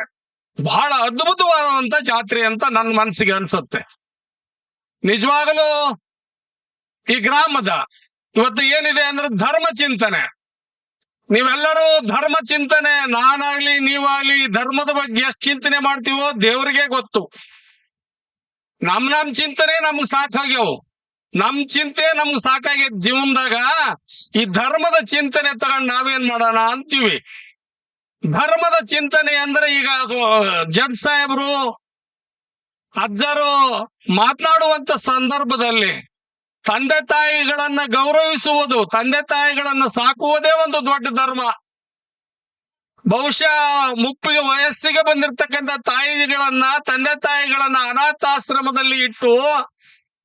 ಬಹಳ ಅದ್ಭುತವಾದಂತ ಜಾತ್ರೆ ಅಂತ ನನ್ನ ಮನಸ್ಸಿಗೆ ಅನ್ಸುತ್ತೆ. ನಿಜವಾಗಲೂ ಈ ಗ್ರಾಮದ ಇವತ್ತು ಏನಿದೆ ಅಂದ್ರೆ ಧರ್ಮ ಚಿಂತನೆ. ನೀವೆಲ್ಲರೂ ಧರ್ಮ ಚಿಂತನೆ, ನಾನಾಗ್ಲಿ ನೀವಾಗ್ಲಿ ಧರ್ಮದ ಬಗ್ಗೆ ಎಷ್ಟು ಚಿಂತನೆ ಮಾಡ್ತೀವೋ ದೇವರಿಗೆ ಗೊತ್ತು. ನಮ್ ಚಿಂತನೆ ನಮ್ಗ್ ಸಾಕಾಗ್ಯವು. ನಮ್ ಚಿಂತೆ ನಮ್ಗ್ ಸಾಕಾಗ್ಯದ ಜೀವನದಾಗ. ಈ ಧರ್ಮದ ಚಿಂತನೆ ತಗೊಂಡ್ ನಾವೇನ್ ಮಾಡೋಣ ಅಂತೀವಿ. ಧರ್ಮದ ಚಿಂತನೆ ಅಂದ್ರೆ ಈಗ ಜಡ್ ಸಾಹೇಬ್ರು ಅಜ್ಜರು ಮಾತನಾಡುವಂತ ಸಂದರ್ಭದಲ್ಲಿ ತಂದೆ ತಾಯಿಗಳನ್ನ ಗೌರವಿಸುವುದು, ತಂದೆ ತಾಯಿಗಳನ್ನ ಸಾಕುವುದೇ ಒಂದು ದೊಡ್ಡ ಧರ್ಮ. ಬಹುಶಃ ಮುಪ್ಪಿಗೆ ವಯಸ್ಸಿಗೆ ಬಂದಿರತಕ್ಕಂತ ತಾಯಿಗಳನ್ನ, ತಂದೆ ತಾಯಿಗಳನ್ನ ಅನಾಥಾಶ್ರಮದಲ್ಲಿ ಇಟ್ಟು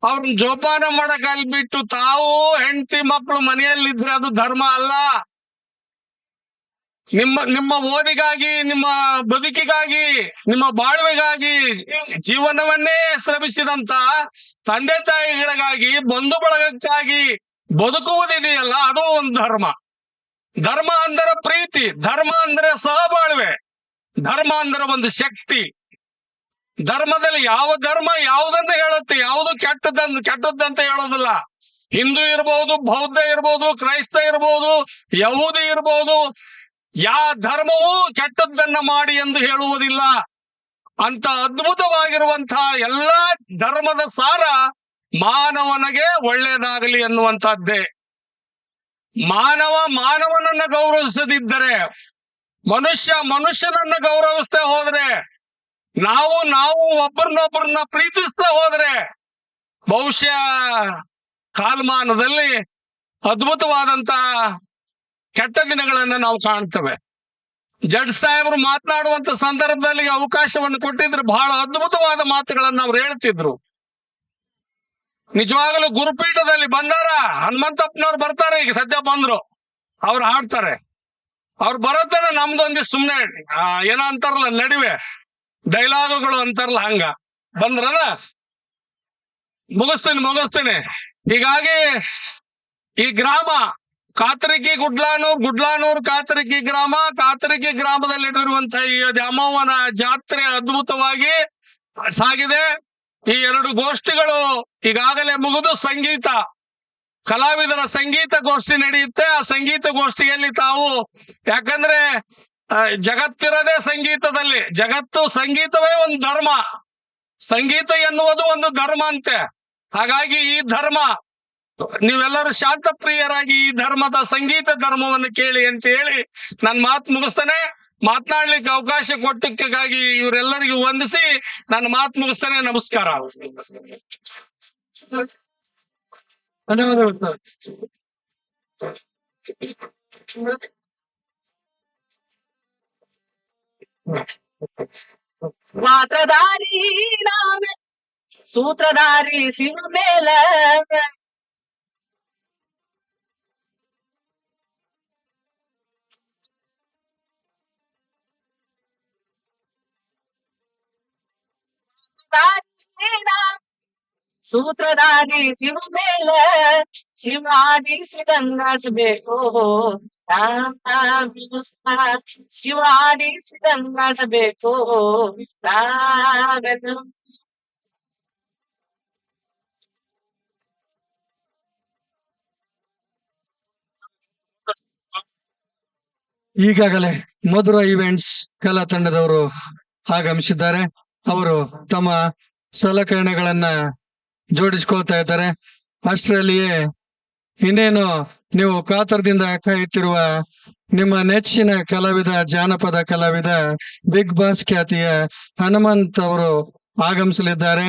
ಅವ್ರನ್ನ ಜೋಪಾನ ಮಾಡಕ್ ಅಲ್ಲಿ ಬಿಟ್ಟು ತಾವು ಹೆಂಡತಿ ಮಕ್ಕಳು ಮನೆಯಲ್ಲಿದ್ರೆ ಅದು ಧರ್ಮ ಅಲ್ಲ. ನಿಮ್ಮ ಓದಿಗಾಗಿ, ನಿಮ್ಮ ಬದುಕಿಗಾಗಿ, ನಿಮ್ಮ ಬಾಳ್ವೆಗಾಗಿ ಜೀವನವನ್ನೇ ಶ್ರಮಿಸಿದಂತ ತಂದೆ ತಾಯಿಗಳಿಗಾಗಿ, ಬಂಧು ಬಳಗಕ್ಕಾಗಿ ಬದುಕುವುದಿದೆಯಲ್ಲ, ಅದು ಒಂದು ಧರ್ಮ. ಧರ್ಮ ಅಂದರೆ ಪ್ರೀತಿ, ಧರ್ಮ ಅಂದರೆ ಸಹಬಾಳ್ವೆ, ಧರ್ಮ ಅಂದರೆ ಒಂದು ಶಕ್ತಿ. ಧರ್ಮದಲ್ಲಿ ಯಾವ ಧರ್ಮ ಯಾವುದನ್ನ ಹೇಳುತ್ತೆ, ಯಾವುದು ಕೆಟ್ಟದ್ದಂತ ಹೇಳೋದಿಲ್ಲ. ಹಿಂದೂ ಇರ್ಬೋದು, ಬೌದ್ಧ ಇರ್ಬೋದು, ಕ್ರೈಸ್ತ ಇರ್ಬೋದು, ಯಹೂದಿ ಇರ್ಬೋದು, ಯಾವ ಧರ್ಮವೂ ಕೆಟ್ಟದ್ದನ್ನ ಮಾಡಿ ಎಂದು ಹೇಳುವುದಿಲ್ಲ. ಅಂತ ಅದ್ಭುತವಾಗಿರುವಂತಹ ಎಲ್ಲಾ ಧರ್ಮದ ಸಾರ ಮಾನವನಿಗೆ ಒಳ್ಳೆಯದಾಗಲಿ ಎನ್ನುವಂತಹದ್ದೇ. ಮಾನವನನ್ನ ಗೌರವಿಸದಿದ್ದರೆ, ಮನುಷ್ಯನನ್ನ ಗೌರವಿಸ್ತಾ ಹೋದ್ರೆ, ನಾವು ಒಬ್ಬರನ್ನೊಬ್ಬರನ್ನ ಪ್ರೀತಿಸ್ತಾ ಹೋದ್ರೆ ಬಹುಶಃ ಕಾಲಮಾನದಲ್ಲಿ ಅದ್ಭುತವಾದಂತ ಕೆಟ್ಟ ದಿನಗಳನ್ನ ನಾವು ಕಾಣ್ತೇವೆ. ಜಡ್ ಸಾಹೇಬರು ಮಾತನಾಡುವಂತ ಸಂದರ್ಭದಲ್ಲಿ ಅವಕಾಶವನ್ನು ಕೊಟ್ಟಿದ್ರೆ ಬಹಳ ಅದ್ಭುತವಾದ ಮಾತುಗಳನ್ನ ಅವ್ರು ಹೇಳ್ತಿದ್ರು. ನಿಜವಾಗಲೂ ಗುರುಪೀಠದಲ್ಲಿ ಬಂದಾರ, ಹನುಮಂತಪ್ಪನವ್ರು ಬರ್ತಾರೆ, ಈಗ ಸದ್ಯ ಬಂದ್ರು, ಅವ್ರು ಹಾಡ್ತಾರೆ. ಅವ್ರು ಬರೋತನ ನಮ್ದೊಂದಿ ಸುಮ್ನೆ ಏನೋ ಅಂತಾರಲ್ಲ ನಡುವೆ ಡೈಲಾಗುಗಳು ಅಂತಾರಲ್ಲ, ಹಂಗ ಬಂದ್ರಲ್ಲ. ಮುಗಿಸ್ತೀನಿ. ಹೀಗಾಗಿ ಈ ಗ್ರಾಮ ಕಾತರಕಿ ಗುಡ್ಲಾನೂರ್ ಕಾತರಕಿ ಗ್ರಾಮದಲ್ಲಿರುವಂತಹ ಈ ದ್ಯಾಮವ್ವನ ಜಾತ್ರೆ ಅದ್ಭುತವಾಗಿ ಸಾಗಿದೆ. ಈ 2 ಗೋಷ್ಠಿಗಳು ಈಗಾಗಲೇ ಮುಗಿದು ಸಂಗೀತ ಕಲಾವಿದರ ಸಂಗೀತ ಗೋಷ್ಠಿ ನಡೆಯುತ್ತೆ. ಆ ಸಂಗೀತ ಗೋಷ್ಠಿಯಲ್ಲಿ ತಾವು, ಯಾಕಂದ್ರೆ ಜಗತ್ತಿರದೇ ಸಂಗೀತದಲ್ಲಿ, ಸಂಗೀತವೇ ಒಂದು ಧರ್ಮ, ಸಂಗೀತ ಎನ್ನುವುದು ಒಂದು ಧರ್ಮ ಅಂತೆ. ಹಾಗಾಗಿ ಈ ಧರ್ಮ, ನೀವೆಲ್ಲರೂ ಶಾಂತ ಪ್ರಿಯರಾಗಿ ಈ ಧರ್ಮದ ಸಂಗೀತ ಧರ್ಮವನ್ನು ಕೇಳಿ ಅಂತ ಹೇಳಿ ನನ್ನ ಮಾತು ಮುಗಿಸ್ತೇನೆ. ಮಾತನಾಡ್ಲಿಕ್ಕೆ ಅವಕಾಶ ಕೊಟ್ಟಕ್ಕಾಗಿ ಇವರೆಲ್ಲರಿಗೂ ವಂದಿಸಿ ನನ್ನ ಮಾತು ಮುಗಿಸ್ತೇನೆ. ನಮಸ್ಕಾರ. ಧನ್ಯವಾದಗಳು ಮಾತ್ರಧಾರಿ ನಾವೇ ಸೂತ್ರಧಾರಿ ಶಿವ ಮೇಲ ಸೂತ್ರಧಾರಿ ಶಿವ ಮೇಲ ಶಿವಾಡಿಸಿದಂಗಾಗಬೇಕು, ಶಿವಾಡಿಸಿದಂಗಾಗಬೇಕು. ಈಗಾಗಲೇ ಮಧುರ ಇವೆಂಟ್ಸ್ ಕಲಾ ತಂಡದವರು ಆಗಮಿಸಿದ್ದಾರೆ. ಅವರು ತಮ್ಮ ಸಲಕರಣೆಗಳನ್ನ ಜೋಡಿಸಿಕೊಳ್ತಾ ಇದ್ದಾರೆ. ಅಷ್ಟರಲ್ಲಿಯೇ ಇನ್ನೇನು ನೀವು ಕಾತರದಿಂದ ಕಾಯುತ್ತಿರುವ ನಿಮ್ಮ ನೆಚ್ಚಿನ ಕಲಾವಿದ, ಜಾನಪದ ಕಲಾವಿದ, ಬಿಗ್ ಬಾಸ್ ಖ್ಯಾತಿಯ ಹನುಮಂತ್ ಅವರು ಆಗಮಿಸಲಿದ್ದಾರೆ.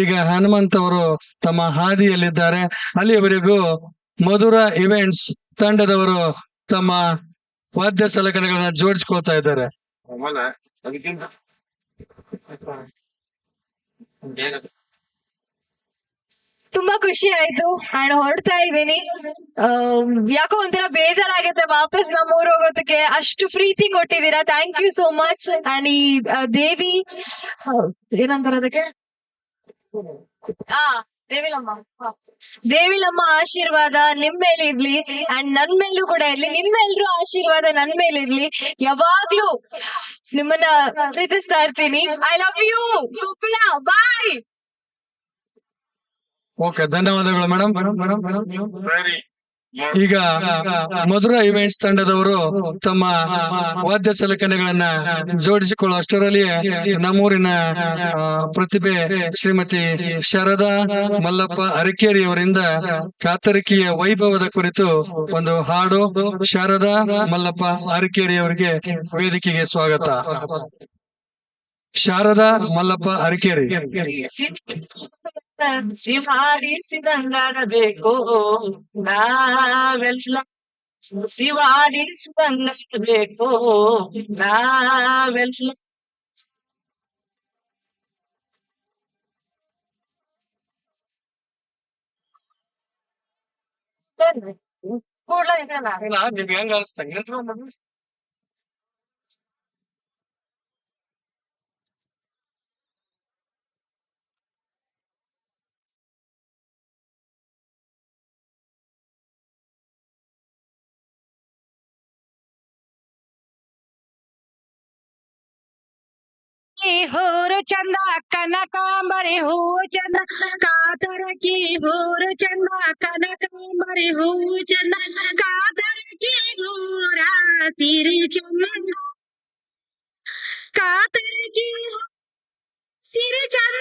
ಈಗ ಹನುಮಂತ್ ಅವರು ತಮ್ಮ ಹಾದಿಯಲ್ಲಿದ್ದಾರೆ. ಅಲ್ಲಿಯವರೆಗೂ ಮಧುರ ಇವೆಂಟ್ಸ್ ತಂಡದವರು ತಮ್ಮ ವಾದ್ಯ ಸಲಕರಣೆಗಳನ್ನ ಜೋಡಿಸ್ಕೊಳ್ತಾ ಇದ್ದಾರೆ. ಅದಕ್ಕಿಂತ ತುಂಬಾ ಖುಷಿ ಆಯ್ತು ಅಂಡ್ ಹೊರಡ್ತಾ ಇದ್ದೀನಿ. ಯಾಕೋ ಒಂಥರ ಬೇಜಾರಾಗುತ್ತೆ ವಾಪಸ್ ನಮ್ಮ ಊರ್ ಹೋಗೋದಕ್ಕೆ. ಅಷ್ಟು ಪ್ರೀತಿ ಕೊಟ್ಟಿದ್ದೀರಾ, thank you so much. And ಈ ದೇವಿ ಏನಂತಾರೆ ಅದಕ್ಕೆ ದೇವಿಲಮ್ಮ ಆಶೀರ್ವಾದ ನಿಮ್ ಮೇಲೆ ಇರ್ಲಿ ಅಂಡ್ ನನ್ ಮೇಲೂ ಕೂಡ ಇರ್ಲಿ. ನಿಮ್ಮೆಲ್ರೂ ಆಶೀರ್ವಾದ ನನ್ ಮೇಲೆ ಇರ್ಲಿ. ಯಾವಾಗ್ಲೂ ನಿಮ್ಮನ್ನ ಪ್ರೀತಿಸ್ತಾ ಇರ್ತೀನಿ. I love you Koppal. Bye. Okay, ಧನ್ಯವಾದಗಳು ಮೇಡಮ್. ಸರಿ ಈಗ ಮಧುರಾ ಇವೆಂಟ್ಸ್ ತಂಡದವರು ತಮ್ಮ ವಾದ್ಯ ಸಲಕರಣೆಗಳನ್ನ ಜೋಡಿಸಿಕೊಳ್ಳುವ ಅಷ್ಟರಲ್ಲಿಯೇ ನಮ್ಮೂರಿನ ಪ್ರತಿಭೆ ಶ್ರೀಮತಿ ಶಾರದಾ ಮಲ್ಲಪ್ಪ ಅರಕೇರಿ ಅವರಿಂದ ಕಾತರಿಕೆಯ ವೈಭವದ ಕುರಿತು ಒಂದು ಹಾಡು. ಶಾರದಾ ಮಲ್ಲಪ್ಪ ಅರಕೇರಿ ಅವರಿಗೆ ವೇದಿಕೆಗೆ ಸ್ವಾಗತ. ಶಾರದಾ ಮಲ್ಲಪ್ಪ ಅರಕೇರಿ. ಸಿವಾಡಿಸಿದಂಗಾಡಬೇಕು ನಾವೆಲ್ಲ, ಸಿವಾಡಿಸಿದಂಗಾಡಬೇಕು ನಾವೆಲ್ಲ. ನಿಮ್ಗೆ ಹೆಂಗ ಅನಿಸ್ತಂಗೆ ಹೂರು ಚಂದ ಕನಕಾಂಬರಿ ಹೂವು ಚಂದ, ಕಾತರಕಿ ಹೂರು ಚಂದ ಕನಕಾಂಬರಿ ಹೂವು ಚಂದ, ಕಾತರಕಿ ಹೂರ ಸಿರಿ ಚಂದ, ಕಾತರಕಿ ಸಿರಿ ಚಂದ,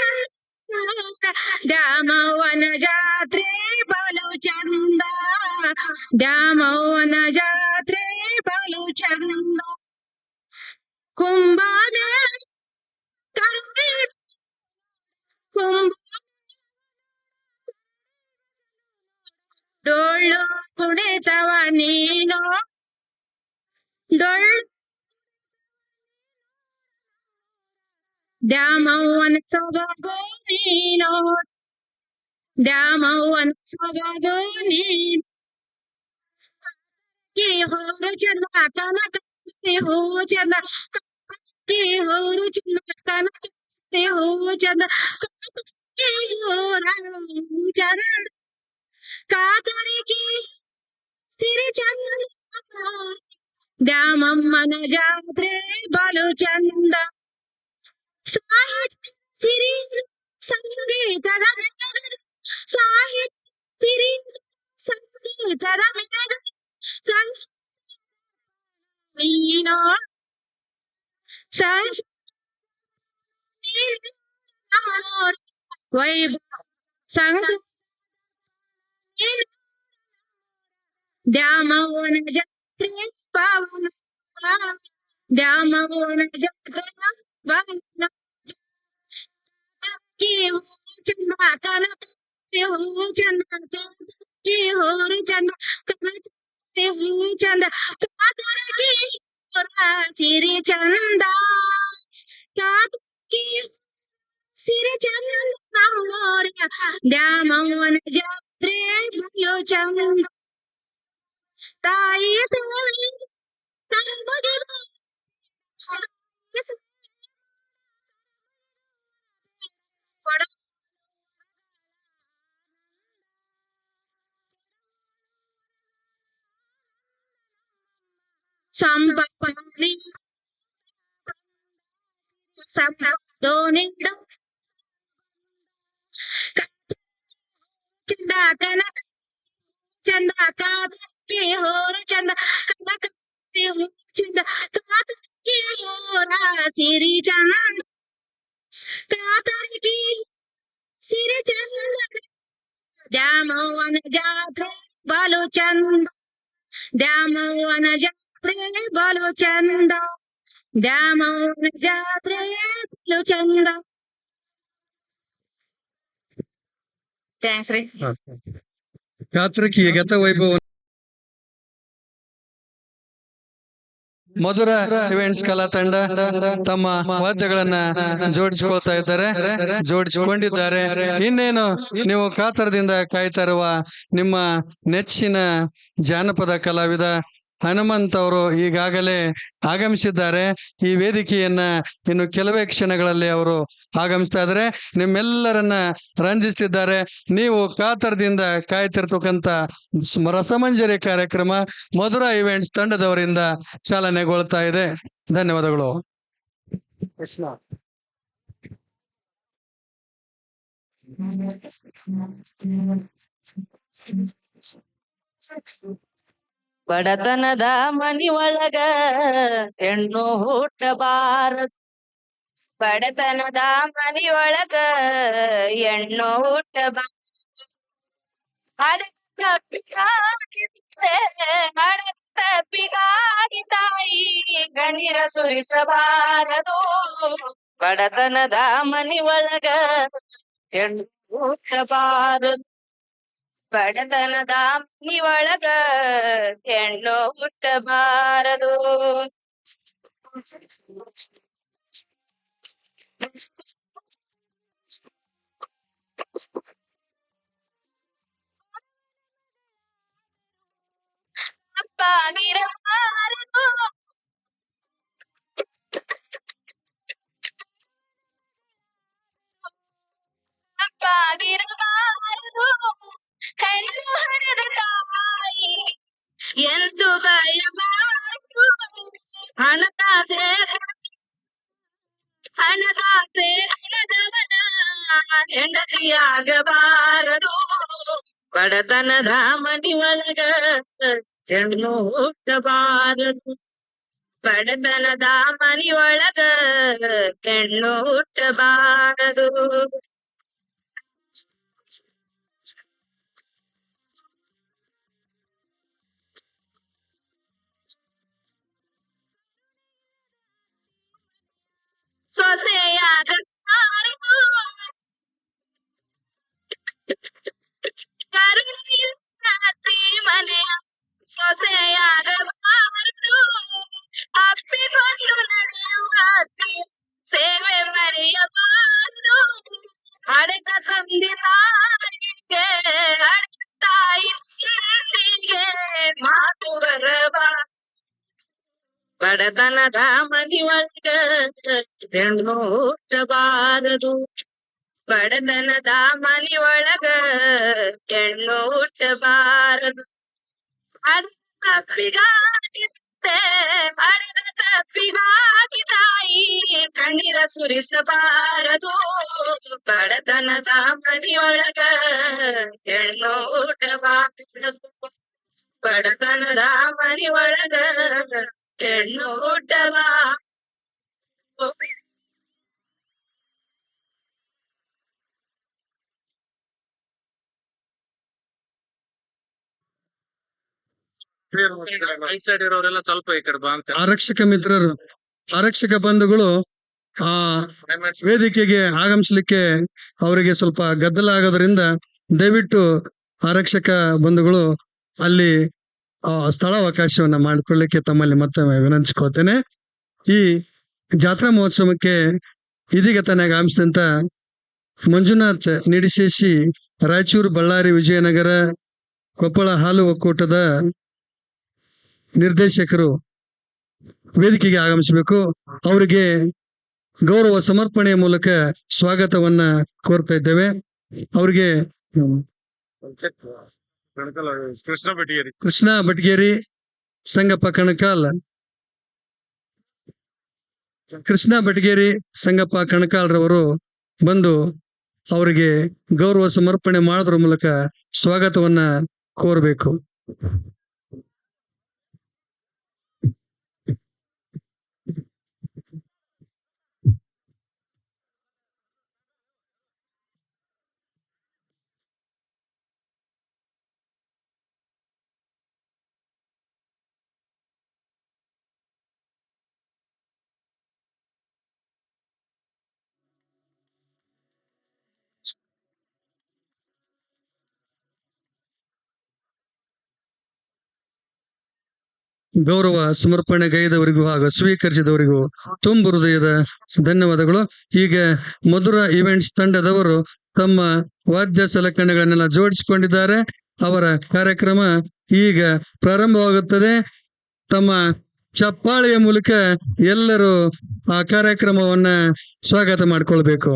ದ್ಯಾಮವ್ವನ ಜಾತ್ರೆ ಬಲು ಚಂದ, ದ್ಯಾಮವ್ವನ ಜಾತ್ರೆ ಬಲು ಚಂದ, ಕುಂಭದ ಡೊಳ್ಳು ಕುಣಿತವ ನೀನು, ಡೊಳ್ಳು ದ್ಯಾಮವ್ವನ ಸೊಬಗು ನೀನು, ದ್ಯಾಮವ್ವನ ಸೊಬಗು ನೀನು, ಹೋರು ಚಂದ ಕನಕ ಹೂವು ಚಂದ, ಹೋರು ಚಂದ ಕನಕ ಹೂವು ಚಂದ, ಚಂದ, ಕಾತರಿಕೆ ಸಿರಿ ಚಂದ, ದ್ಯಾಮಮ್ಮನ ಜಾತ್ರೆ ಬಲು ಚಂದ, ಸಾಹಿತ್ಯ ಸಿರಿ ಸಂಗೀತದ ಮೆರಗು, ಸಾಹಿತ್ಯ ಸಿರಿ ಸಂಗೀತದ ಮೆರಗು, ನೀನೋ ವೈಭವ ಸಂಗ ದ್ಯಾಮವ್ವನ ಜಾತ್ರೆ ಪಾವನ, ದ್ಯಾಮವ್ವನ ಜಾತ್ರೆ ಪಾವನ, ಚಂದ ಕನಕ ಹೂವು ಚಂದ, ಹೋರು ಚಂದ ಕನಕ ಹೂವು ಚಂದ, ಕಾತರಕಿ ಸಿರಿ ಚಂದ, ಕಾತರಕಿ ಸಿರಿ ಚಂದ, ದ್ಯಾಮವ್ವನ ಜಾತ್ರೆ ಬಲು ಚಂದ, ತಾಯಿ ಸೇವೆ ತರಬಗೆದು ಸಂಪನಿ ಸಂಪದೋನಿಡು ಚಂದ ಕನಕ ಚಂದ, ಕಾತರಕಿ ಹೋರು ಚಂದ ಕನಕ ಚಂದ, ಕಾತರಕಿ ಹೋರ ಸಿರಿ ಚಂದ, ಕಾತರಕಿ ಸಿರಿ ಚಂದ, ದ್ಯಾಮವ್ವನ ಜಾತ್ರೆ ಬಲು ಚಂದ, ದ್ಯಾಮವ್ವನ ಜಾತ್ರೆ ಬಲು ಚಂದ, ದ್ಯಾಮವ್ವನ ಜಾತ್ರೆ ಬಲು ಚಂದ. ಥ್ಯಾಂಕ್ಸ್ ರೀ. ಕಾತರಕಿಯ ಗತ ವೈಭವ. ಮಧುರಾ ಇವೆಂಟ್ಸ್ ಕಲಾ ತಂಡ ತಮ್ಮ ವಾದ್ಯಗಳನ್ನ ಜೋಡಿಸಿಕೊಳ್ತಾ ಇದ್ದಾರೆ, ಜೋಡಿಸಿಕೊಂಡಿದ್ದಾರೆ. ಇನ್ನೇನು ನೀವು ಕಾತರದಿಂದ ಕಾಯ್ತಾ ಇರುವ ನಿಮ್ಮ ನೆಚ್ಚಿನ ಜಾನಪದ ಕಲಾವಿದ ಹನುಮಂತ್ ಅವರು ಈಗಾಗಲೇ ಆಗಮಿಸಿದ್ದಾರೆ. ಈ ವೇದಿಕೆಯನ್ನ ಇನ್ನು ಕೆಲವೇ ಕ್ಷಣಗಳಲ್ಲಿ ಅವರು ಆಗಮಿಸ್ತಾ ಇದ್ದಾರೆ. ನಿಮ್ಮೆಲ್ಲರನ್ನ ರಂಜಿಸ್ತಿದ್ದಾರೆ. ನೀವು ಕಾತರದಿಂದ ಕಾಯ್ತಿರ್ತಕ್ಕಂಥ ರಸಮಂಜರಿ ಕಾರ್ಯಕ್ರಮ ಮಧುರ ಇವೆಂಟ್ಸ್ ತಂಡದವರಿಂದ ಚಾಲನೆಗೊಳ್ತಾ ಇದೆ. ಧನ್ಯವಾದಗಳು. ಬಡತನದ ಮನಿಯೊಳಗ ಹೆಣ್ಣು ಹುಟ್ಟಬಾರದು. ಬಡತನದ ಮನಿಯೊಳಗ ಹೆಣ್ಣು ಹುಟ್ಟಬಾರದು. ತಪ್ಪಿಗಾಗಿ ತಾಯಿ ಗಣಿರ ಸುರಿಸಬಾರದು. ಬಡತನದ ಮನಿಯೊಳಗ ಹೆಣ್ಣು ಹುಟ್ಟಬಾರದು. ಬಡತನದ ಮನಿಯೊಳಗ ಹೆಣ್ಣು ಹುಟ್ಟಬಾರದು. ತಪ್ಪಾಗಿರಬಾರದು. ತಪ್ಪಾಗಿರಬಾರದು. ಹೆಣ್ಣು ಹಡೆದ ತಾಯಿ ಎಂದು ಬಯಬಾರದು. ಹಣದಾಸೆ ಹಣದವನ ಹೆಂಡತಿಯಾಗಬಾರದು. ಬಡತನದ ಮನಿಯೊಳಗ ಹೆಣ್ಣು ಹುಟ್ಟಬಾರದು. ಬಡತನದ ಮನಿಯೊಳಗ ಹೆಣ್ಣು ಹುಟ್ಟಬಾರದು. ಸೊಸೆಯಾಗಬಾರದು. ಕರುಣೆಯಿಲ್ಲದೆ ಮನೆಯ ಸೊಸೆಯಾಗಬಾರದು. ಅಪ್ಪಿಕೊಂಡು ನಡೆಯುವ ಸೇವೆ ಮರೆಯಬಾರದು. ಹಡೆದ ತಂದೆ ತಾಯಿಗೆ ತಾಯಿಗೆ ಮಾತು ಬರಬಾರದು. ಬಡತನದ ಮನಿಯೊಳಗ ಹೆಣ್ಣು ಹುಟ್ಟಬಾರದು. ಬಡತನದ ಮನಿಯೊಳಗ ಹೆಣ್ಣು ಹುಟ್ಟಬಾರದು. ತಪ್ಪಿಗಾಗಿ ತಾಯಿ ಕಣ್ಣೀರ ಸುರಿಸಬಾರದು. ಬಡತನದ ಮನಿಯೊಳಗ ಹೆಣ್ಣು ಹುಟ್ಟಬಾರದು. ಬಡತನದ ಮನಿಯೊಳಗ ಹೆಣ್ಣು ಹುಟ್ಟಬಾರದು. ಆರಕ್ಷಕ ಮಿತ್ರರು, ಆರಕ್ಷಕ ಬಂಧುಗಳು ಆ ವೇದಿಕೆಗೆ ಆಗಮಿಸ್ಲಿಕ್ಕೆ ಅವರಿಗೆ ಸ್ವಲ್ಪ ಗದ್ದಲ ಆಗೋದ್ರಿಂದ ದಯವಿಟ್ಟು ಆರಕ್ಷಕ ಬಂಧುಗಳು ಅಲ್ಲಿ ಸ್ಥಳಾವಕಾಶವನ್ನ ಮಾಡಿಕೊಳ್ಳಿಕ್ಕೆ ತಮ್ಮಲ್ಲಿ ಮತ್ತೊಮ್ಮೆ ವಿನಂತಿಸ್ಕೊಳ್ತೇನೆ. ಈ ಜಾತ್ರಾ ಮಹೋತ್ಸವಕ್ಕೆ ಇದೀಗ ತಾನೇ ಆಗಮಿಸಿದಂತ ಮಂಜುನಾಥ್ ನಿಡಿಶೇಷಿ, ರಾಯಚೂರು, ಬಳ್ಳಾರಿ, ವಿಜಯನಗರ, ಕೊಪ್ಪಳ ಹಾಲು ಒಕ್ಕೂಟದ ನಿರ್ದೇಶಕರು ವೇದಿಕೆಗೆ ಆಗಮಿಸಬೇಕು. ಅವರಿಗೆ ಗೌರವ ಸಮರ್ಪಣೆಯ ಮೂಲಕ ಸ್ವಾಗತವನ್ನ ಕೋರ್ತಾ ಇದ್ದೇವೆ. ಅವರಿಗೆ ಕೃಷ್ಣ ಬಟ್ಗೇರಿ, ಸಂಗಪ್ಪ ಕಣಕಾಲ್, ಕೃಷ್ಣ ಬಟ್ಗೇರಿ, ಸಂಗಪ್ಪ ಕಣಕಾಲ್ರವರು ಬಂದು ಅವರಿಗೆ ಗೌರವ ಸಮರ್ಪಣೆ ಮಾಡೋದ್ರ ಮೂಲಕ ಸ್ವಾಗತವನ್ನ ಕೋರಬೇಕು. ಗೌರವ ಸಮರ್ಪಣೆಗೈದವರಿಗೂ ಹಾಗೂ ಸ್ವೀಕರಿಸಿದವರಿಗೂ ತುಂಬ ಹೃದಯದ ಧನ್ಯವಾದಗಳು. ಈಗ ಮಧುರ ಇವೆಂಟ್ಸ್ ತಂಡದವರು ತಮ್ಮ ವಾದ್ಯ ಸಲಕರಣೆಗಳನ್ನೆಲ್ಲ ಜೋಡಿಸಿಕೊಂಡಿದ್ದಾರೆ. ಅವರ ಕಾರ್ಯಕ್ರಮ ಈಗ ಪ್ರಾರಂಭವಾಗುತ್ತದೆ. ತಮ್ಮ ಚಪ್ಪಾಳೆಯ ಮೂಲಕ ಎಲ್ಲರೂ ಆ ಕಾರ್ಯಕ್ರಮವನ್ನ ಸ್ವಾಗತ ಮಾಡ್ಕೊಳ್ಬೇಕು.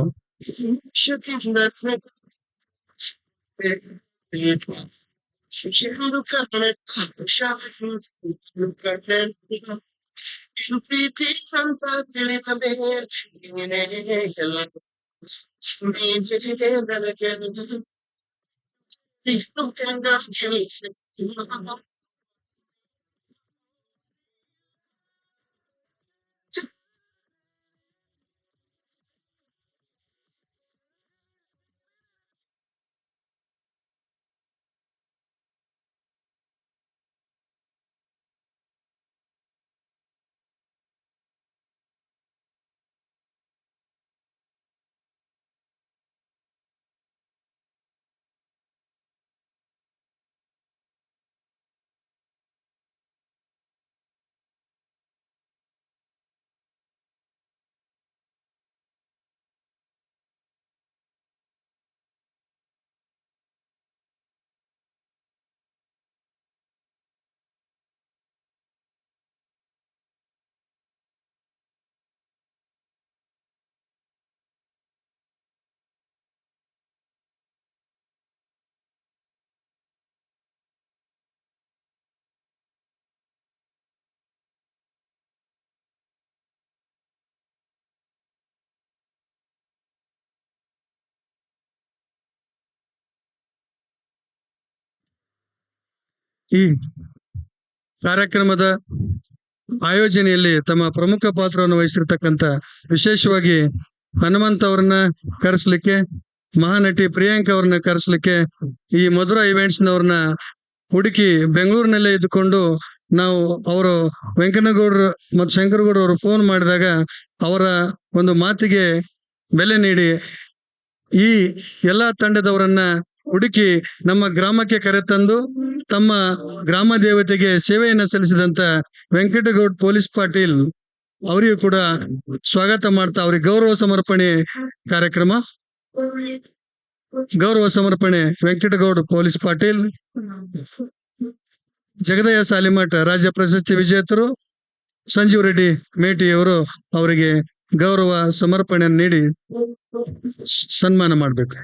ಈ ಕಾರ್ಯಕ್ರಮದ ಆಯೋಜನೆಯಲ್ಲಿ ತಮ್ಮ ಪ್ರಮುಖ ಪಾತ್ರವನ್ನು ವಹಿಸಿರ್ತಕ್ಕಂಥ ವಿಶೇಷವಾಗಿ ಹನುಮಂತ್ ಅವ್ರನ್ನ ಕರೆಸ್ಲಿಕ್ಕೆ, ಮಹಾನಟಿ ಪ್ರಿಯಾಂಕಾ ಅವ್ರನ್ನ ಕರೆಸ್ಲಿಕ್ಕೆ, ಈ ಮಧುರಾ ಇವೆಂಟ್ಸ್ನವ್ರನ್ನ ಹುಡುಕಿ ಬೆಂಗಳೂರಿನಲ್ಲೇ ಇದ್ದುಕೊಂಡು ನಾವು ಅವರು ವೆಂಕನಗೌಡರು ಮತ್ತು ಶಂಕರಗೌಡ ಅವರು ಫೋನ್ ಮಾಡಿದಾಗ ಅವರ ಒಂದು ಮಾತಿಗೆ ಬೆಲೆ ನೀಡಿ ಈ ಎಲ್ಲಾ ತಂಡದವರನ್ನ ಹುಡುಕಿ ನಮ್ಮ ಗ್ರಾಮಕ್ಕೆ ಕರೆತಂದು ತಮ್ಮ ಗ್ರಾಮ ದೇವತೆಗೆ ಸೇವೆಯನ್ನು ಸಲ್ಲಿಸಿದಂತ ವೆಂಕಟಗೌಡ್ ಪೊಲೀಸ್ ಪಾಟೀಲ್ ಅವರಿಗೂ ಕೂಡ ಸ್ವಾಗತ ಮಾಡ್ತಾ ಅವ್ರಿಗೆ ಗೌರವ ಸಮರ್ಪಣೆ ಕಾರ್ಯಕ್ರಮ. ಗೌರವ ಸಮರ್ಪಣೆ ವೆಂಕಟಗೌಡ ಪೊಲೀಸ್ ಪಾಟೀಲ್, ಜಗದಯ್ಯ ಸಾಲಿಮಠ ರಾಜ್ಯ ಪ್ರಶಸ್ತಿ ವಿಜೇತರು, ಸಂಜೀವ್ ರೆಡ್ಡಿ ಮೇಟಿಯವರು ಅವರಿಗೆ ಗೌರವ ಸಮರ್ಪಣೆ ನೀಡಿ ಸನ್ಮಾನ ಮಾಡಬೇಕು.